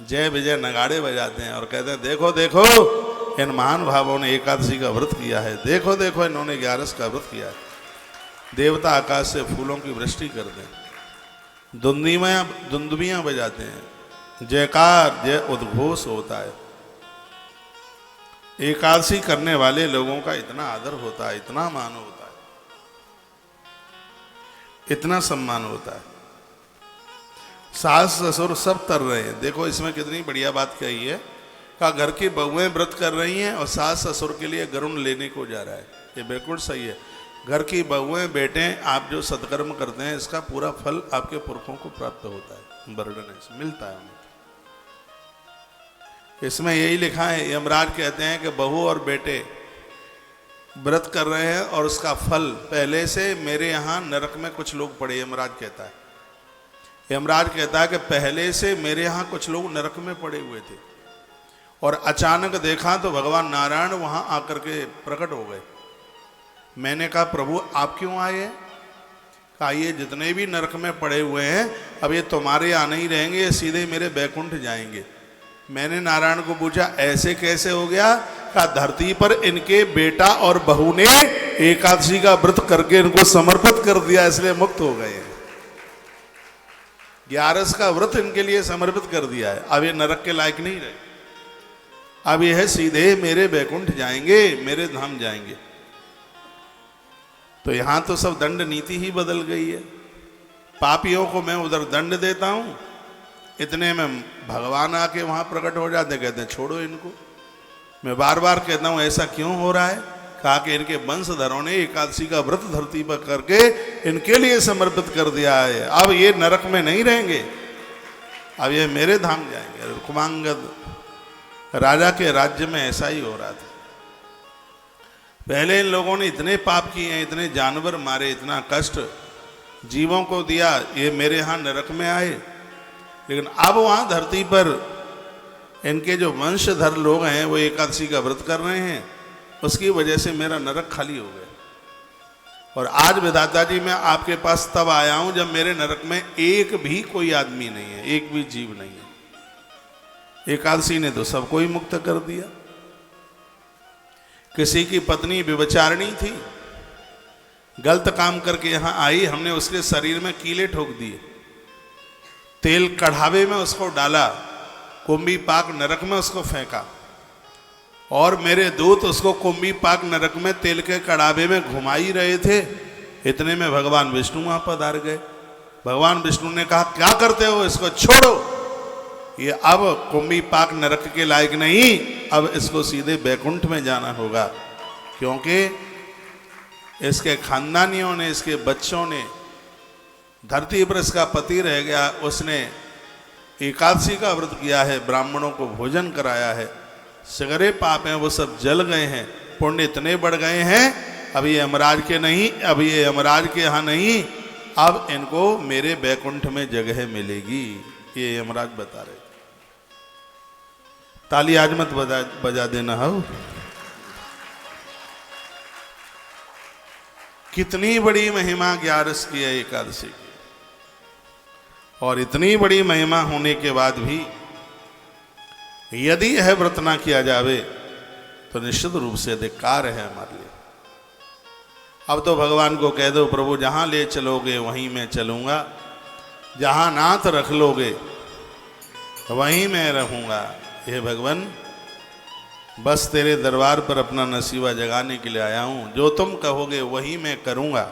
जय विजय नगाड़े बजाते हैं और कहते हैं देखो देखो इन महान भावों ने एकादशी का व्रत किया है, देखो देखो इन्होंने 11 का व्रत किया है। देवता आकाश से फूलों की वृष्टि कर दें, दुंदुबियां बजाते हैं, जयकार जय उद्घोष होता है। एकादशी करने वाले लोगों का इतना आदर होता है, इतना मान होता है, इतना सम्मान होता है। सास ससुर सब तर रहे हैं। देखो इसमें कितनी बढ़िया बात कही है। का घर की बहुएं व्रत कर रही हैं और सास ससुर के लिए गरुड़ लेने को जा रहा है। ये बिल्कुल सही है। घर की बहुएं बेटे आप जो सत्कर्म करते हैं इसका पूरा फल आपके पुरखों को प्राप्त होता है, बर्डन से मिलता है उन्हें। इसमें यही लिखा है, यमराज कहते हैं कि बहू और बेटे व्रत कर रहे हैं और उसका फल पहले से मेरे यहाँ नरक में कुछ लोग पड़े। यमराज कहता है, यमराज कहता है कि पहले से मेरे यहाँ कुछ लोग नरक में पड़े हुए थे और अचानक देखा तो भगवान नारायण वहाँ आकर के प्रकट हो गए। मैंने कहा प्रभु आप क्यों आए? कहा ये जितने भी नरक में पड़े हुए हैं अब ये तुम्हारे यहाँ नहीं रहेंगे, ये सीधे मेरे बैकुंठ जाएंगे। मैंने नारायण को पूछा ऐसे कैसे हो गया? कहा धरती पर इनके बेटा और बहू ने एकादशी का व्रत करके इनको समर्पित कर दिया, इसलिए मुक्त हो गए। 11 का व्रत इनके लिए समर्पित कर दिया है। अब ये नरक के लायक नहीं रहे, अब ये है सीधे मेरे बैकुंठ जाएंगे, मेरे धाम जाएंगे। तो यहां तो सब दंड नीति ही बदल गई है। पापियों को मैं उधर दंड देता हूं, इतने में भगवान आके वहां प्रकट हो जाते, कहते हैं छोड़ो इनको। मैं बार बार कहता हूं ऐसा क्यों हो रहा है? कहा कि इनके वंशधरों ने एकादशी का व्रत धरती पर करके इनके लिए समर्पित कर दिया है, अब ये नरक में नहीं रहेंगे। अब ये मेरे धाम जाएंगे। कुमांगद राजा के राज्य में ऐसा ही हो रहा था। पहले इन लोगों ने इतने पाप किए हैं, इतने जानवर मारे, इतना कष्ट जीवों को दिया, ये मेरे यहाँ नरक में आए। लेकिन अब वहाँ धरती पर इनके जो वंशधर लोग हैं वो एकादशी का व्रत कर रहे हैं, उसकी वजह से मेरा नरक खाली हो गया। और आज विधाता जी मैं आपके पास तब आया हूं जब मेरे नरक में एक भी कोई आदमी नहीं है, एक भी जीव नहीं है। एकादशी ने तो सबको ही मुक्त कर दिया। किसी की पत्नी व्यभिचारिणी थी, गलत काम करके यहां आई, हमने उसके शरीर में कीले ठोक दिए, तेल कढ़ावे में उसको डाला, कुंभी पाक नरक में उसको फेंका, और मेरे दूत उसको कुंभी पाक नरक में तेल के कड़ावे में घुमाई रहे थे। इतने में भगवान विष्णु वहां पधार गए। भगवान विष्णु ने कहा क्या करते हो, इसको छोड़ो, ये अब कुंभी पाक नरक के लायक नहीं, अब इसको सीधे बैकुंठ में जाना होगा, क्योंकि इसके खानदानियों ने, इसके बच्चों ने, धरती पर इसका पति रह गया, उसने एकादशी का व्रत किया है, ब्राह्मणों को भोजन कराया है, सगरे पाप हैं वो सब जल गए हैं, पुण्य इतने बढ़ गए हैं, अब ये यमराज के नहीं, अब ये यमराज के यहाँ नहीं, अब इनको मेरे बैकुंठ में जगह मिलेगी, ये यमराज बता रहे। ताली आज मत बजा देना हो। कितनी बड़ी महिमा 11 की है एकादशी की, और इतनी बड़ी महिमा होने के बाद भी यदि यह व्रत ना किया जावे तो निश्चित रूप से धिक्कार है हमारे लिए। अब तो भगवान को कह दो प्रभु जहां ले चलोगे वहीं मैं चलूंगा, जहां नाथ रख लोगे वहीं मैं रहूंगा। हे भगवान, बस तेरे दरबार पर अपना नसीबा जगाने के लिए आया हूं, जो तुम कहोगे वही मैं करूंगा,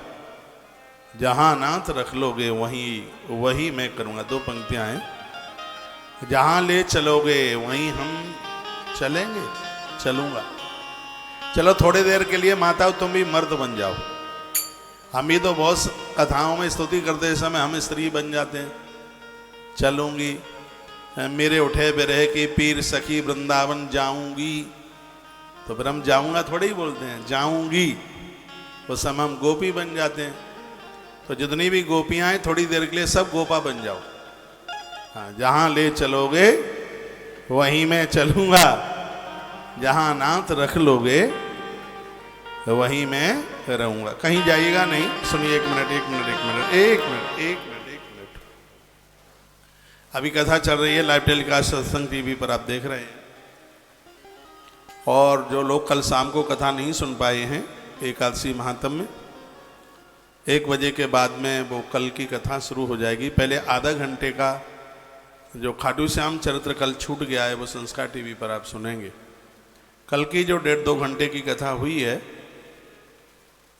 जहां नाथ रख लोगे वहीं मैं करूंगा। 2 पंक्तियां हैं, जहां ले चलोगे वहीं हम चलेंगे, चलूंगा। चलो थोड़ी देर के लिए माताओं तुम भी मर्द बन जाओ, हम भी तो बहुत कथाओं में स्तुति करते समय हम स्त्री बन जाते हैं। चलूंगी मेरे उठे बिरह की पीर सखी वृंदावन जाऊंगी, तो फिर हम जाऊंगा थोड़ी ही बोलते हैं, जाऊंगी, उस समय हम गोपी बन जाते हैं। तो जितनी भी गोपियां हैं थोड़ी देर के लिए सब गोपा बन जाओ। हाँ, जहां ले चलोगे वहीं मैं चलूंगा, जहां नाथ रख लोगे वहीं मैं रहूंगा, कहीं जाइएगा नहीं। सुनिए, एक मिनट। अभी कथा चल रही है, लाइव टेलीकास्ट सत्संग टीवी पर आप देख रहे हैं, और जो लोग कल शाम को कथा नहीं सुन पाए हैं एकादशी महात्म में, 1 बजे के बाद में वो कल की कथा शुरू हो जाएगी। पहले आधा घंटे का जो खाटू श्याम चरित्र कल छूट गया है वो संस्कार टीवी पर आप सुनेंगे। कल की जो 1.5-2 घंटे की कथा हुई है,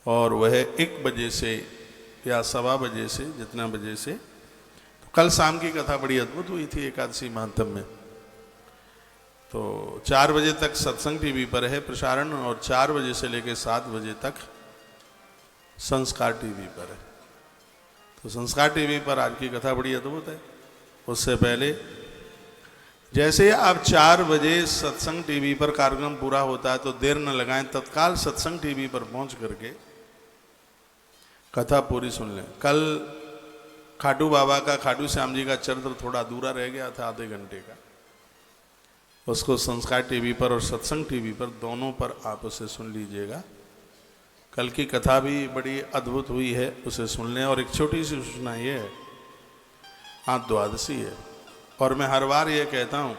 और वह 1 बजे से या 1:15 बजे से, जितना बजे से, तो कल शाम की कथा बड़ी अद्भुत हुई थी एकादशी महात्म में। तो 4 बजे तक सत्संग टीवी पर है प्रसारण, और 4 बजे से लेकर 7 बजे तक संस्कार टीवी पर है। तो संस्कार टीवी पर आज की कथा बड़ी अद्भुत है। उससे पहले जैसे आप 4 बजे सत्संग टीवी पर कार्यक्रम पूरा होता है तो देर न लगाएं, तत्काल सत्संग टीवी पर पहुंच करके कथा पूरी सुन लें। कल खाटू बाबा का, खाटू श्याम जी का चरित्र थोड़ा अधूरा रह गया था आधे घंटे का, उसको संस्कार टीवी पर और सत्संग टीवी पर दोनों पर आप उसे सुन लीजिएगा। कल की कथा भी बड़ी अद्भुत हुई है, उसे सुन लें। और एक छोटी सी सूचना ये है, आज द्वादशी है, और मैं हर बार ये कहता हूँ,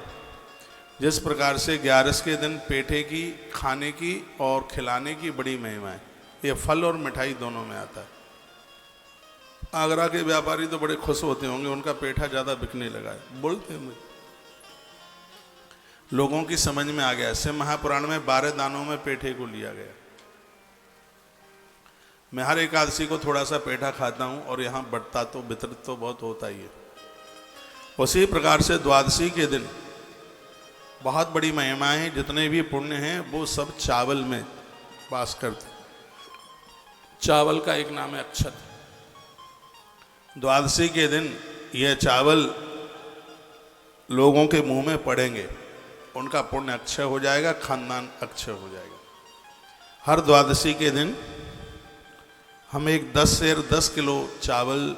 जिस प्रकार से 11 के दिन पेठे की, खाने की और खिलाने की बड़ी महिमा है, ये फल और मिठाई दोनों में आता है। आगरा के व्यापारी तो बड़े खुश होते होंगे, उनका पेठा ज़्यादा बिकने लगा है, बोलते हैं मुझे, लोगों की समझ में आ गया। शिव महापुराण में 12 दानों में पेठे को लिया गया। मैं हर एकादशी को थोड़ा सा पेठा खाता हूँ, और यहाँ बंटता तो, वितरित तो बहुत होता ही है। उसी प्रकार से द्वादशी के दिन बहुत बड़ी महिमा है, जितने भी पुण्य हैं वो सब चावल में वास करते। चावल का एक नाम है अक्षत। द्वादशी के दिन यह चावल लोगों के मुंह में पड़ेंगे, उनका पुण्य अक्षय हो जाएगा, खानदान अक्षय हो जाएगा। हर द्वादशी के दिन हम एक 10 सेर 10 किलो चावल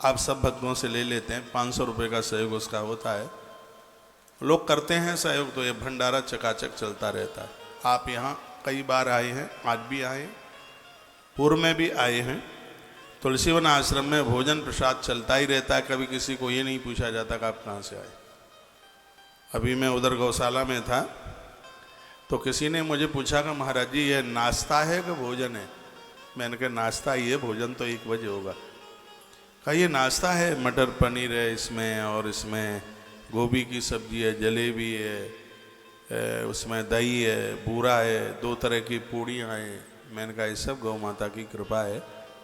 आप सब भक्तों से ले लेते हैं। 500 रुपये का सहयोग उसका होता है। लोग करते हैं सहयोग, तो ये भंडारा चकाचक चलता रहता है। आप यहाँ कई बार आए हैं, आज भी आए हैं, पूर्व में भी आए हैं। तुलसीवन आश्रम में भोजन प्रसाद चलता ही रहता है। कभी किसी को ये नहीं पूछा जाता कि आप कहाँ से आए। अभी मैं उधर गौशाला में था तो किसी ने मुझे पूछा कि महाराज जी ये नाश्ता है कि भोजन है। मैंने कहा नाश्ता ही है, भोजन तो 1 बजे होगा। कहा ये नाश्ता है, मटर पनीर है इसमें, और इसमें गोभी की सब्जी है, जलेबी है, उसमें दही है, बूरा है, 2 तरह की पूड़ियाँ हैं। मैंने कहा ये सब गौ माता की कृपा है,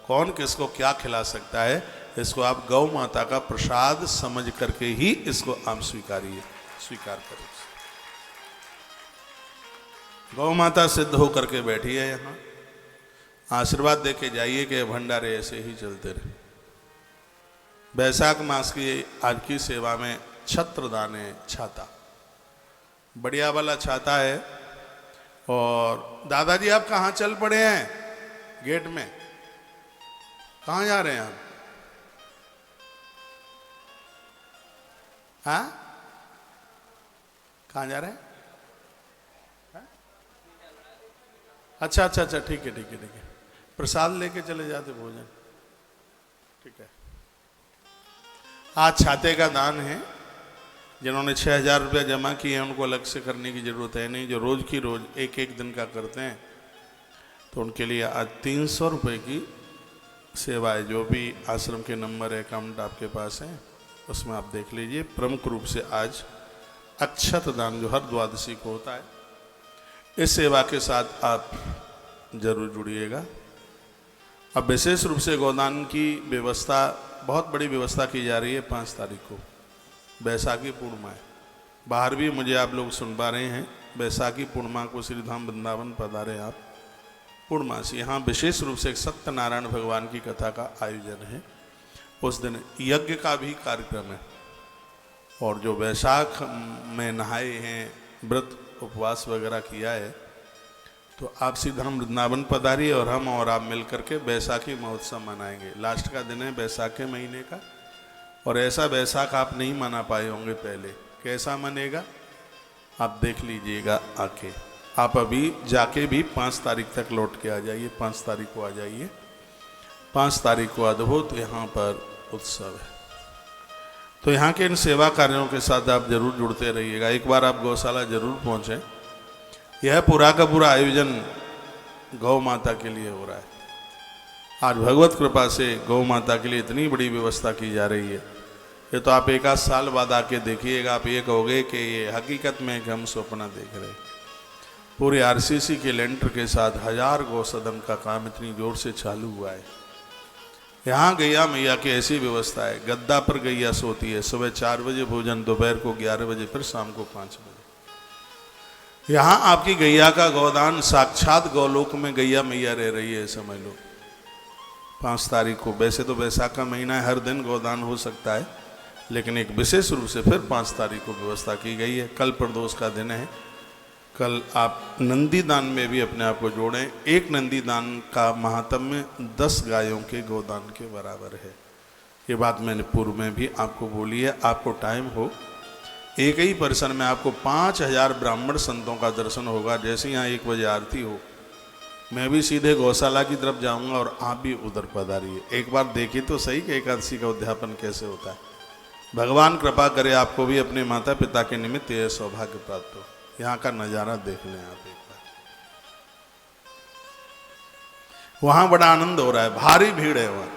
कौन किसको क्या खिला सकता है। इसको आप गौ माता का प्रसाद समझ करके ही इसको आप स्वीकार करें। गौ माता सिद्ध होकर के बैठी है यहाँ, आशीर्वाद दे के जाइए कि भंडारे ऐसे ही चलते रहे। बैसाख मास की आज की सेवा में छत्रदान है, छाता, बढ़िया वाला छाता है। और दादाजी आप कहाँ चल पड़े हैं? गेट में। कहाँ जा रहे हैं आप? हाँ, कहाँ जा रहे हैं? अच्छा, ठीक है। प्रसाद लेके चले जाते, भोजन, ठीक है। आज छाते का दान है। जिन्होंने 6000 रुपया जमा किए हैं उनको अलग से करने की जरूरत है नहीं। जो रोज की रोज एक दिन का करते हैं तो उनके लिए आज 300 रुपये की सेवा है। जो भी आश्रम के नंबर अकाउंट आपके पास है उसमें आप देख लीजिए। प्रमुख रूप से आज अक्षत दान जो हर द्वादशी को होता है, इस सेवा के साथ आप जरूर जुड़िएगा। अब विशेष रूप से गोदान की व्यवस्था, बहुत बड़ी व्यवस्था की जा रही है। 5 तारीख को बैसाखी पूर्णिमा है। बाहर भी मुझे आप लोग सुन पा रहे हैं, बैसाखी पूर्णिमा को श्रीधाम वृंदावन पधारे आप पूर्णिमा से। यहाँ विशेष रूप से सत्यनारायण भगवान की कथा का आयोजन है। उस दिन यज्ञ का भी कार्यक्रम है। और जो बैसाख में नहाए हैं, व्रत उपवास वगैरह किया है, तो आप श्रीधाम वृंदावन पधारिए और हम और आप मिलकर के बैसाखी महोत्सव मनाएंगे। लास्ट का दिन है बैसाख के महीने का। और ऐसा बैसाख आप नहीं मना पाए होंगे पहले। कैसा मनेगा आप देख लीजिएगा आके। आप अभी जाके भी 5 तारीख तक लौट के आ जाइए। 5 तारीख को आ जाइए। 5 तारीख को अद्भुत यहाँ पर उत्सव है। तो यहाँ के इन सेवा कार्यों के साथ आप जरूर जुड़ते रहिएगा। एक बार आप गौशाला जरूर पहुँचें। यह पूरा का पूरा आयोजन गौ माता के लिए हो रहा है। आज भगवत कृपा से गौ माता के लिए इतनी बड़ी व्यवस्था की जा रही है। ये तो आप 1 साल बाद आके देखिएगा, आप ये कहोगे कि ये हकीकत में कि हम सपना देख रहे हैं। पूरे आरसीसी के लेंटर के साथ 1000 गौसदन का काम इतनी जोर से चालू हुआ है। यहाँ गैया मैया की ऐसी व्यवस्था है, गद्दा पर गैया सोती है। सुबह 4 बजे भोजन, दोपहर को 11 बजे, फिर शाम को 5 बजे। यहाँ आपकी गैया का गोदान साक्षात गौलोक में गैया मैया रह रही है, समझ लो। 5 तारीख को, वैसे तो बैसाख का महीना है, हर दिन गोदान हो सकता है, लेकिन एक विशेष रूप से फिर 5 तारीख को व्यवस्था की गई है। कल प्रदोष का दिन है। कल आप नंदी दान में भी अपने आप को जोड़ें। एक नंदी दान का महात्म्य 10 गायों के गोदान के बराबर है। ये बात मैंने पूर्व में भी आपको बोली है। आपको टाइम हो, एक ही परिसर में आपको 5000 ब्राह्मण संतों का दर्शन होगा। जैसे यहाँ 1 बजे आरती हो, मैं भी सीधे गौशाला की तरफ जाऊंगा और आप भी उधर पधारिए। एक बार देखिए तो सही कि एकादशी का उद्यापन कैसे होता है। भगवान कृपा करे आपको भी अपने माता पिता के निमित्त यह सौभाग्य प्राप्त हो। यहाँ का नज़ारा देख लें आप एक बार। वहाँ बड़ा आनंद हो रहा है, भारी भीड़ है वहाँ।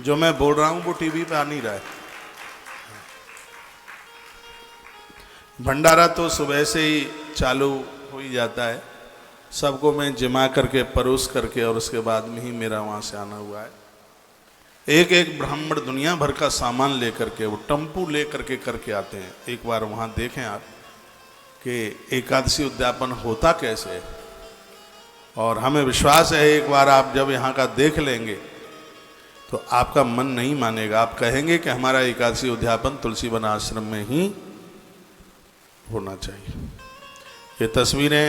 जो मैं बोल रहा हूँ वो टीवी पे आ नहीं रहा है। भंडारा तो सुबह से ही चालू हो ही जाता है। सबको मैं जमा करके परोस करके और उसके बाद में ही मेरा वहाँ से आना हुआ है। एक एक ब्राह्मण दुनिया भर का सामान लेकर के, वो टम्पू लेकर के करके आते हैं। एक बार वहाँ देखें आप कि एकादशी उद्यापन होता कैसे है। और हमें विश्वास है एक बार आप जब यहाँ का देख लेंगे तो आपका मन नहीं मानेगा, आप कहेंगे कि हमारा एकादशी उद्यापन तुलसी वन आश्रम में ही होना चाहिए। ये तस्वीरें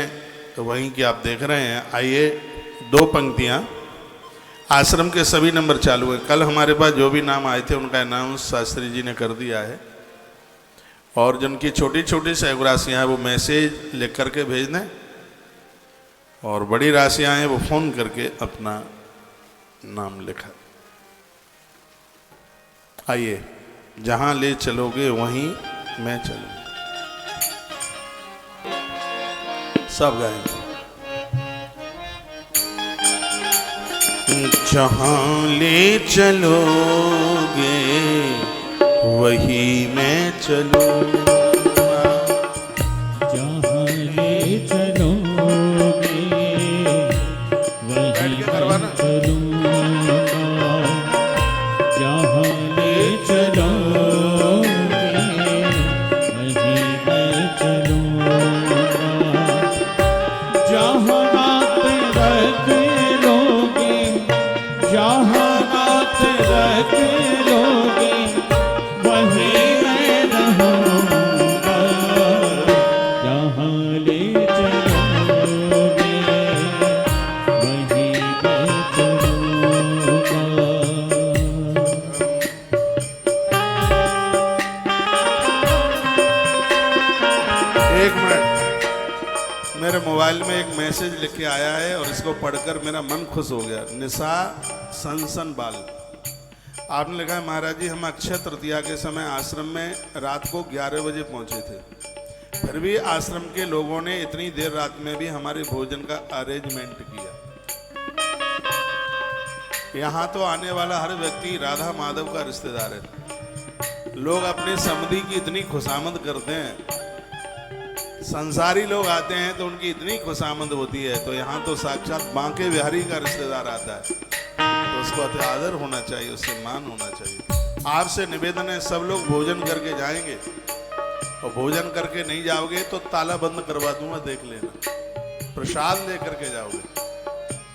वहीं की आप देख रहे हैं। आइए 2 पंक्तियां, आश्रम के सभी नंबर चालू हैं। कल हमारे पास जो भी नाम आए थे उनका अनाउंस शास्त्री जी ने कर दिया है, और जिनकी छोटी छोटी सहयोग राशियाँ हैं वो मैसेज लिख करके भेज दें, और बड़ी राशियाँ हैं वो फ़ोन करके अपना नाम लिखा। आइए, जहाँ ले चलोगे वहीं मैं चलूँ। सब गाएंगे। जहाँ ले चलोगे वही मैं चलूँगा, जहाँ ले चलोगे वही मैं चलूँगा, जहाँ ले चलोगे वही मैं चलूँगा, जहाँ हाथ रख लोगे, जहाँ हाथ रख लोगे वही मैं रहूँगा, जहाँ ले चलोगे वही मैं चलूँगा। एक मिनट, मेरे मोबाइल में एक मैसेज लिख के आया है और इसको पढ़कर मेरा मन खुश हो गया। निशा सनसन बाल, आपने लिखा है, महाराज जी हम अक्षय तृतीया के समय आश्रम में रात को 11 बजे पहुंचे थे, फिर भी आश्रम के लोगों ने इतनी देर रात में भी हमारे भोजन का अरेंजमेंट किया। यहाँ तो आने वाला हर व्यक्ति राधा माधव का रिश्तेदार है। लोग अपने समधी की इतनी खुशामद करते हैं, संसारी लोग आते हैं तो उनकी इतनी खुशामद होती है, तो यहाँ तो साक्षात बांके बिहारी का रिश्तेदार आता है, तो उसको अति आदर होना चाहिए, उससे मान होना चाहिए। आपसे निवेदन है, सब लोग भोजन करके जाएंगे, और भोजन करके नहीं जाओगे तो ताला बंद करवा दूंगा, देख लेना। प्रसाद ले करके जाओगे।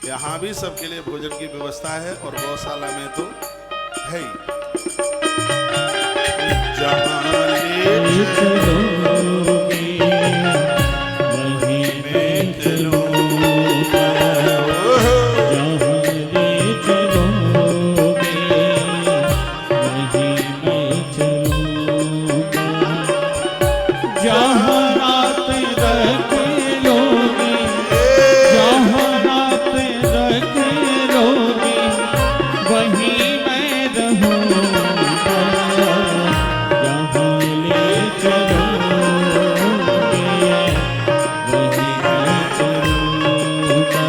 यहाँ भी सबके लिए भोजन की व्यवस्था है, और गौशाला में तो है ही। जहाँ ले चलोगे वही मैं चलूँगा, जहाँ ले चलोगे वही मैं चलूँगा, जहाँ हाथ रख लोगे, जहाँ हाथ रख लोगे वही मैं रहूँगा, जहाँ ले चलोगे वही मैं चलूँगा।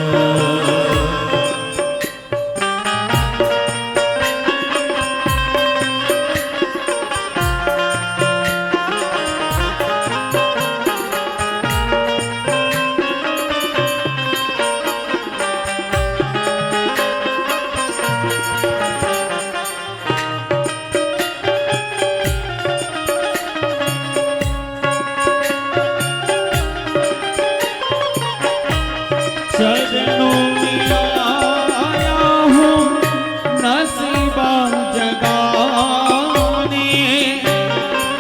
चरणों में आया हूँ नसीबा जगाने,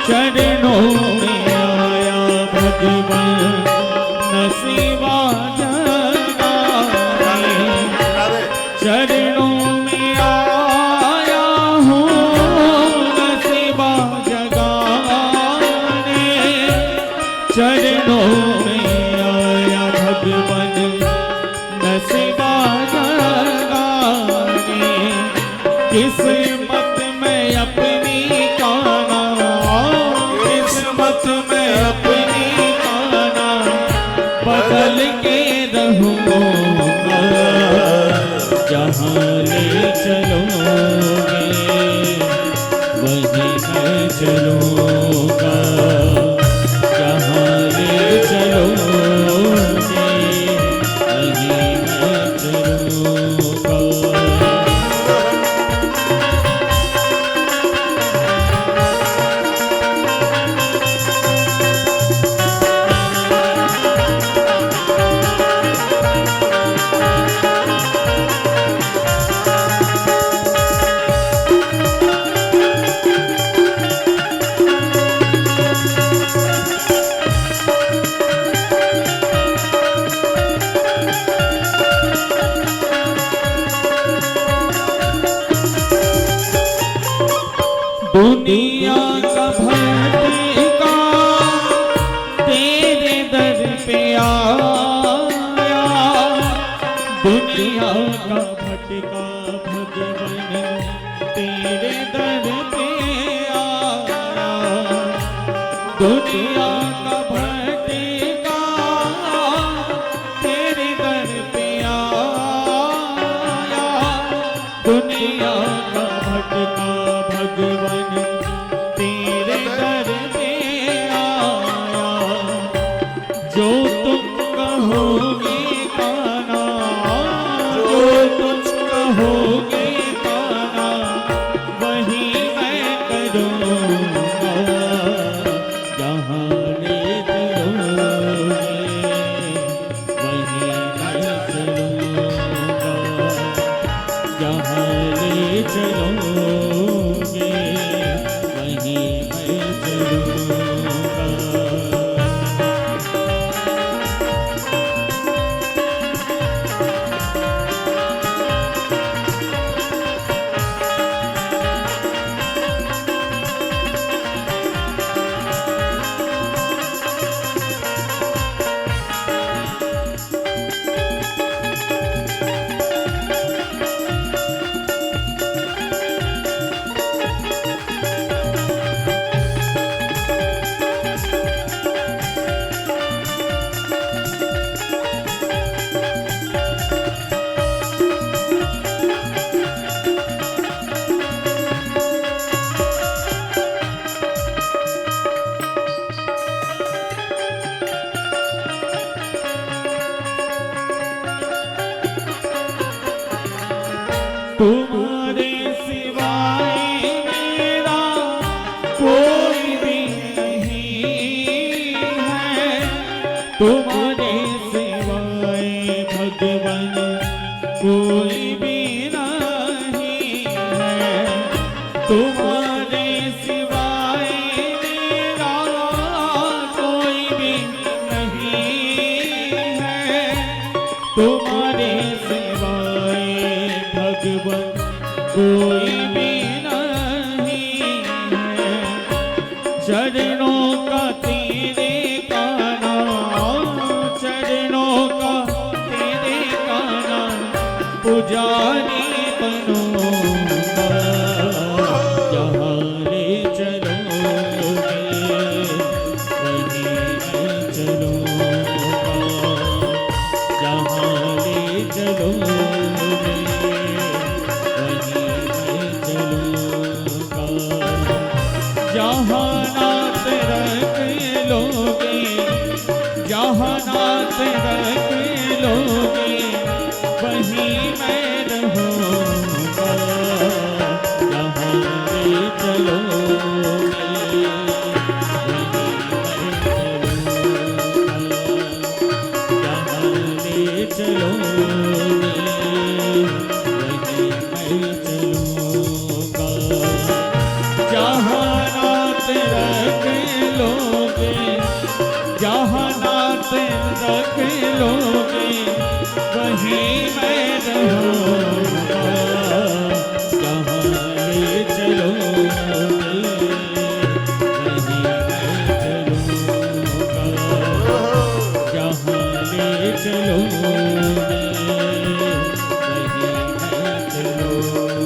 चरणों में आया भगवान नसीबा जगाने, चरणों में आया हूँ नसीबा जगाने, चरणों में आया भगवान नसीबा जगाने, किस्मत में अपनी काना, किस्मत में अपनी काना बदल के रहूँगा, जहाँ ले चलोगे वही मैं चलूँगा, जहाँ ले चलोगे वही मैं चलूँगा। दुनिया का भटका तेरे दर पे आया, दुनिया का भटका भगवन तेरे दर पे आया। जो तुम कहोगे काना, जो तुम कहोगे काना, वही मैं करूँगा। जहाँ ले चलोगे वहीं मैं चलूँगा, जहाँ ले चलोगे वहीं मैं चलूँगा। तुम्हारे सिवाय मेरा कोई भी नहीं है, तुम्हारे सिवाय भगवन कोई भी नहीं है, तुम्हारे सिवाय मेरा कोई भी नहीं है, तुम्हारे सिवाय भगवन कोई भी नहीं है। चरणों का तेरे का नाम, चरणों का तेरे का नाम, पुजारी बनूंगा। जहाँ ले चलोगे वहीं मैं चलूँगा, जहाँ ले चलोगे जहाँ नाथ रख लोगे, जहाँ नाथ रख लोगे वहीं मैं रहूँगा। जहाँ ले चलोगे वहीं मैं चलूँगा, जहाँ ले चलोगे वहीं मैं चलूँगा। जहाँ नाथ रख लोगे, जहाँ नाथ रख लोगे वहीं मैं रहूँगा। जहाँ ले चलोगे वहीं मैं चलूँगा, जहाँ ले चलोगे वहीं मैं चलूँगा।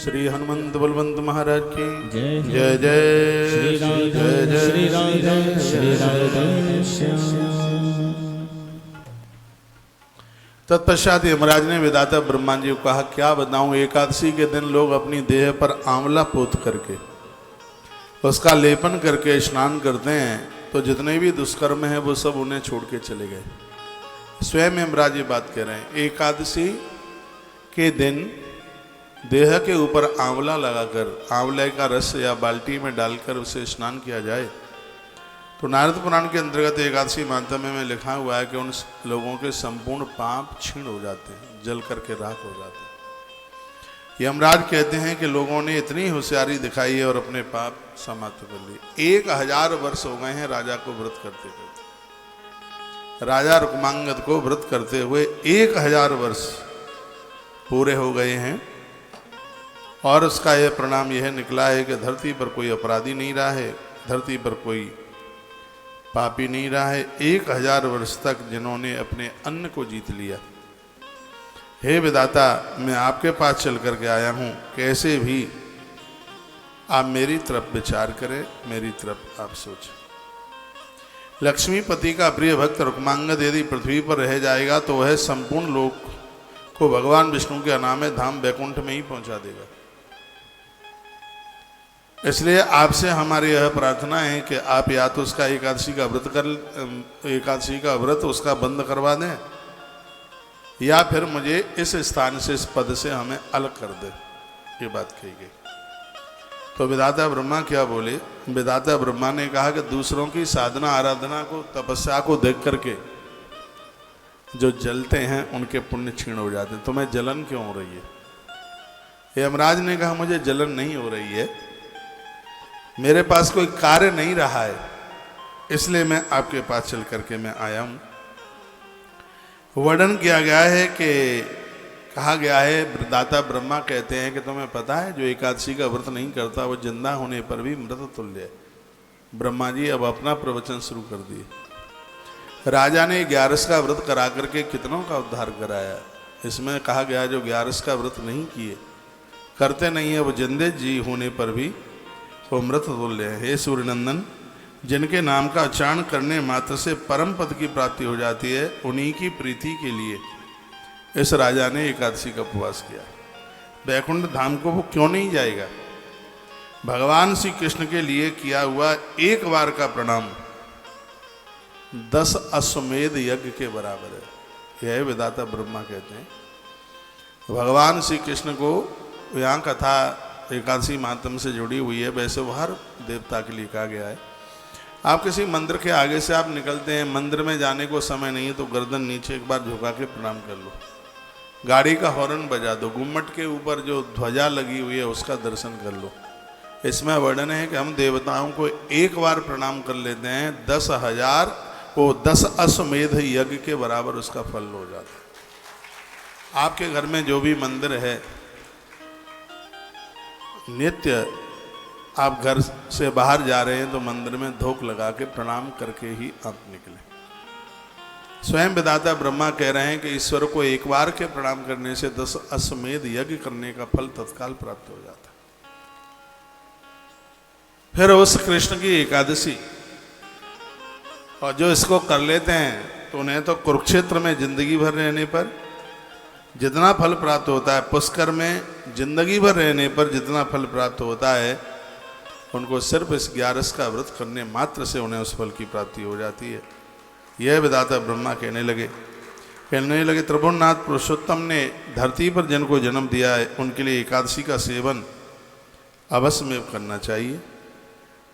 श्री हनुमंत बलवंत महाराज की जय जय जय श्री राधा श्री राधा श्री राधा श्याम। तत्पश्चात यमराज ने विधाता ब्रह्मा जी को कहा, क्या बताऊं, एकादशी के दिन लोग अपनी देह पर आंवला पोत करके उसका लेपन करके स्नान करते हैं, तो जितने भी दुष्कर्म हैं वो सब उन्हें छोड़ के चले गए। स्वयं यमराज ये बात कह रहे हैं। एकादशी के दिन देह के ऊपर आंवला लगाकर आंवले का रस या बाल्टी में डालकर उसे स्नान किया जाए तो नारद पुराण के अंतर्गत एकादशी महात्म्य में लिखा हुआ है कि उन लोगों के संपूर्ण पाप क्षीण हो जाते हैं, जल करके राख हो जाते हैं। यमराज कहते हैं कि लोगों ने इतनी होशियारी दिखाई है और अपने पाप समाप्त कर लिए। 1000 वर्ष हो गए हैं राजा को व्रत करते करते, राजा रुक्मांगद को व्रत करते हुए 1000 वर्ष पूरे हो गए हैं और उसका यह परिणाम यह निकला है कि धरती पर कोई अपराधी नहीं रहा है, धरती पर कोई पापी नहीं रहा है। 1000 वर्ष तक जिन्होंने अपने अन्न को जीत लिया। हे विधाता, मैं आपके पास चल करके आया हूँ, कैसे भी आप मेरी तरफ विचार करें, मेरी तरफ आप सोचें। लक्ष्मीपति का प्रिय भक्त रुक्मांगद यदि पृथ्वी पर रह जाएगा तो वह संपूर्ण लोक को भगवान विष्णु के अनामय धाम वैकुंठ में ही पहुंचा देगा। इसलिए आपसे हमारी यह प्रार्थना है कि आप या तो उसका एकादशी का व्रत उसका बंद करवा दें या फिर मुझे इस स्थान से, इस पद से हमें अलग कर दे। ये बात कही गई तो विधाता ब्रह्मा क्या बोले? विधाता ब्रह्मा ने कहा कि दूसरों की साधना आराधना को, तपस्या को देख करके जो जलते हैं उनके पुण्य क्षीण हो जाते हैं। तुम्हें जलन क्यों हो रही है? यमराज ने कहा मुझे जलन नहीं हो रही है, मेरे पास कोई कार्य नहीं रहा है, इसलिए मैं आपके पास चल करके मैं आया हूं। वर्णन किया गया है कि कहा गया है, दाता ब्रह्मा कहते हैं कि तुम्हें पता है जो एकादशी का व्रत नहीं करता वो जिंदा होने पर भी मृत तुल्य है। ब्रह्मा जी अब अपना प्रवचन शुरू कर दिए। राजा ने 11 का व्रत करा करके कितनों का उद्धार कराया। इसमें कहा गया जो 11 का व्रत नहीं किए, करते नहीं है, वो जिंदे जी होने पर भी वो मृत तुल्य है। हे सूर्यनंदन, जिनके नाम का उच्चारण करने मात्र से परम पद की प्राप्ति हो जाती है, उन्हीं की प्रीति के लिए इस राजा ने एकादशी का उपवास किया। वैकुंठ धाम को वो क्यों नहीं जाएगा? भगवान श्री कृष्ण के लिए किया हुआ एक बार का प्रणाम 10 अश्वमेध यज्ञ के बराबर है। यह विधाता ब्रह्मा कहते हैं। भगवान श्री कृष्ण को यहाँ कथा एकादशी महात्म्य से जुड़ी हुई है, वैसे वो हर देवता के लिए कहा गया है। आप किसी मंदिर के आगे से आप निकलते हैं, मंदिर में जाने को समय नहीं है तो गर्दन नीचे एक बार झुका के प्रणाम कर लो, गाड़ी का हॉर्न बजा दो, गुम्मट के ऊपर जो ध्वजा लगी हुई है उसका दर्शन कर लो। इसमें वर्णन है कि हम देवताओं को एक बार प्रणाम कर लेते हैं, 10,000 वो 10 अश्वमेध यज्ञ के बराबर उसका फल हो जाता है। आपके घर में जो भी मंदिर है, नित्य आप घर से बाहर जा रहे हैं तो मंदिर में धोख लगा के प्रणाम करके ही आप निकले। स्वयं विधाता ब्रह्मा कह रहे हैं कि ईश्वर को एक बार के प्रणाम करने से 10 अश्वमेध यज्ञ करने का फल तत्काल प्राप्त हो जाता है। फिर उस कृष्ण की एकादशी, और जो इसको कर लेते हैं तो उन्हें तो कुरुक्षेत्र में जिंदगी भर रहने पर जितना फल प्राप्त होता है, पुष्कर में जिंदगी भर रहने पर जितना फल प्राप्त होता है, उनको सिर्फ इस 11 का व्रत करने मात्र से उन्हें उस फल की प्राप्ति हो जाती है। यह विधाता ब्रह्मा कहने लगे त्रिभुवननाथ पुरुषोत्तम ने धरती पर जिनको जन्म दिया है उनके लिए एकादशी का सेवन अवश्य में करना चाहिए।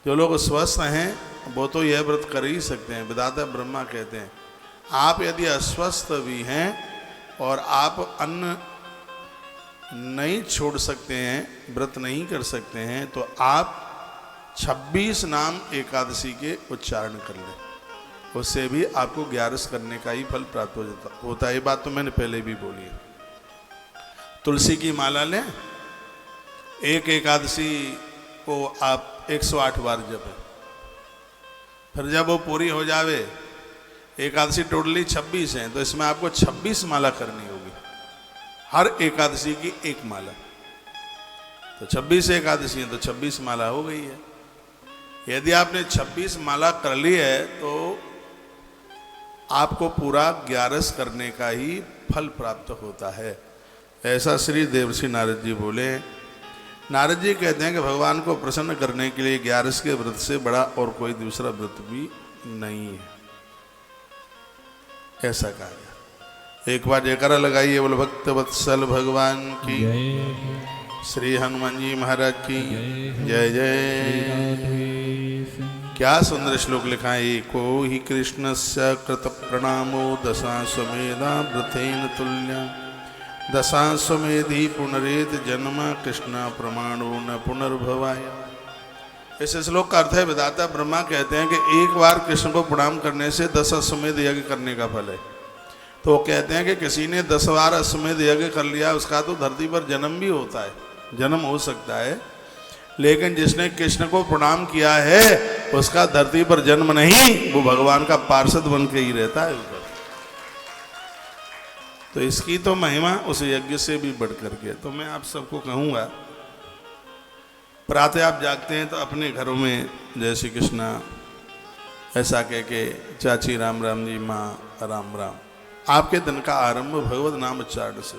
जो लोग स्वस्थ हैं वो तो यह व्रत कर ही सकते हैं। विधाता ब्रह्मा कहते हैं आप यदि अस्वस्थ भी हैं और आप अन्न नहीं छोड़ सकते हैं, व्रत नहीं कर सकते हैं, तो आप 26 नाम एकादशी के उच्चारण कर लें, उससे भी आपको 11 करने का ही फल प्राप्त होता है। ये बात तो मैंने पहले भी बोली है। तुलसी की माला लें, एक एकादशी को आप 108 बार जपें, फिर जब वो पूरी हो जावे, एकादशी टोटली 26 है तो इसमें आपको 26 माला करनी होगी, हर एकादशी की एक माला। तो 26 एकादशी है तो 26 माला हो गई है। यदि आपने 26 माला कर ली है तो आपको पूरा 11 करने का ही फल प्राप्त होता है। ऐसा श्री देवर्षि नारद जी बोले। नारद जी कहते हैं कि भगवान को प्रसन्न करने के लिए 11 के व्रत से बड़ा और कोई दूसरा व्रत भी नहीं है, ऐसा कहा गया। एक बार जयकारा लगाइए, बोलो भक्त वत्सल भगवान की। श्री हनुमान जी महाराज की जय जय। क्या सुंदर श्लोक लिखा है। एको ही कृष्णस्य कृत प्रणामो दशाश्वमेधा व्रतेन तुल्य दशाश्वमेधि पुनरेत जन्म कृष्ण प्रमाणो न पुनर्भवाय। इस श्लोक का अर्थ है विधाता ब्रह्मा कहते हैं कि एक बार कृष्ण को प्रणाम करने से 10 अश्वमेध यज्ञ करने का फल है। तो वो कहते हैं कि किसी ने 10 बार अश्वमेध यज्ञ कर लिया उसका तो धरती पर जन्म भी होता है, जन्म हो सकता है, लेकिन जिसने कृष्ण को प्रणाम किया है उसका धरती पर जन्म नहीं, वो भगवान का पार्षद बन के ही रहता है ऊपर। तो इसकी तो महिमा उस यज्ञ से भी बढ़ करके। तो मैं आप सबको कहूँगा, प्रातः आप जागते हैं तो अपने घरों में जय श्री कृष्णा ऐसा कह के चाची राम राम जी, माँ राम राम, आपके दिन का आरंभ भगवत नाम उच्चारण से।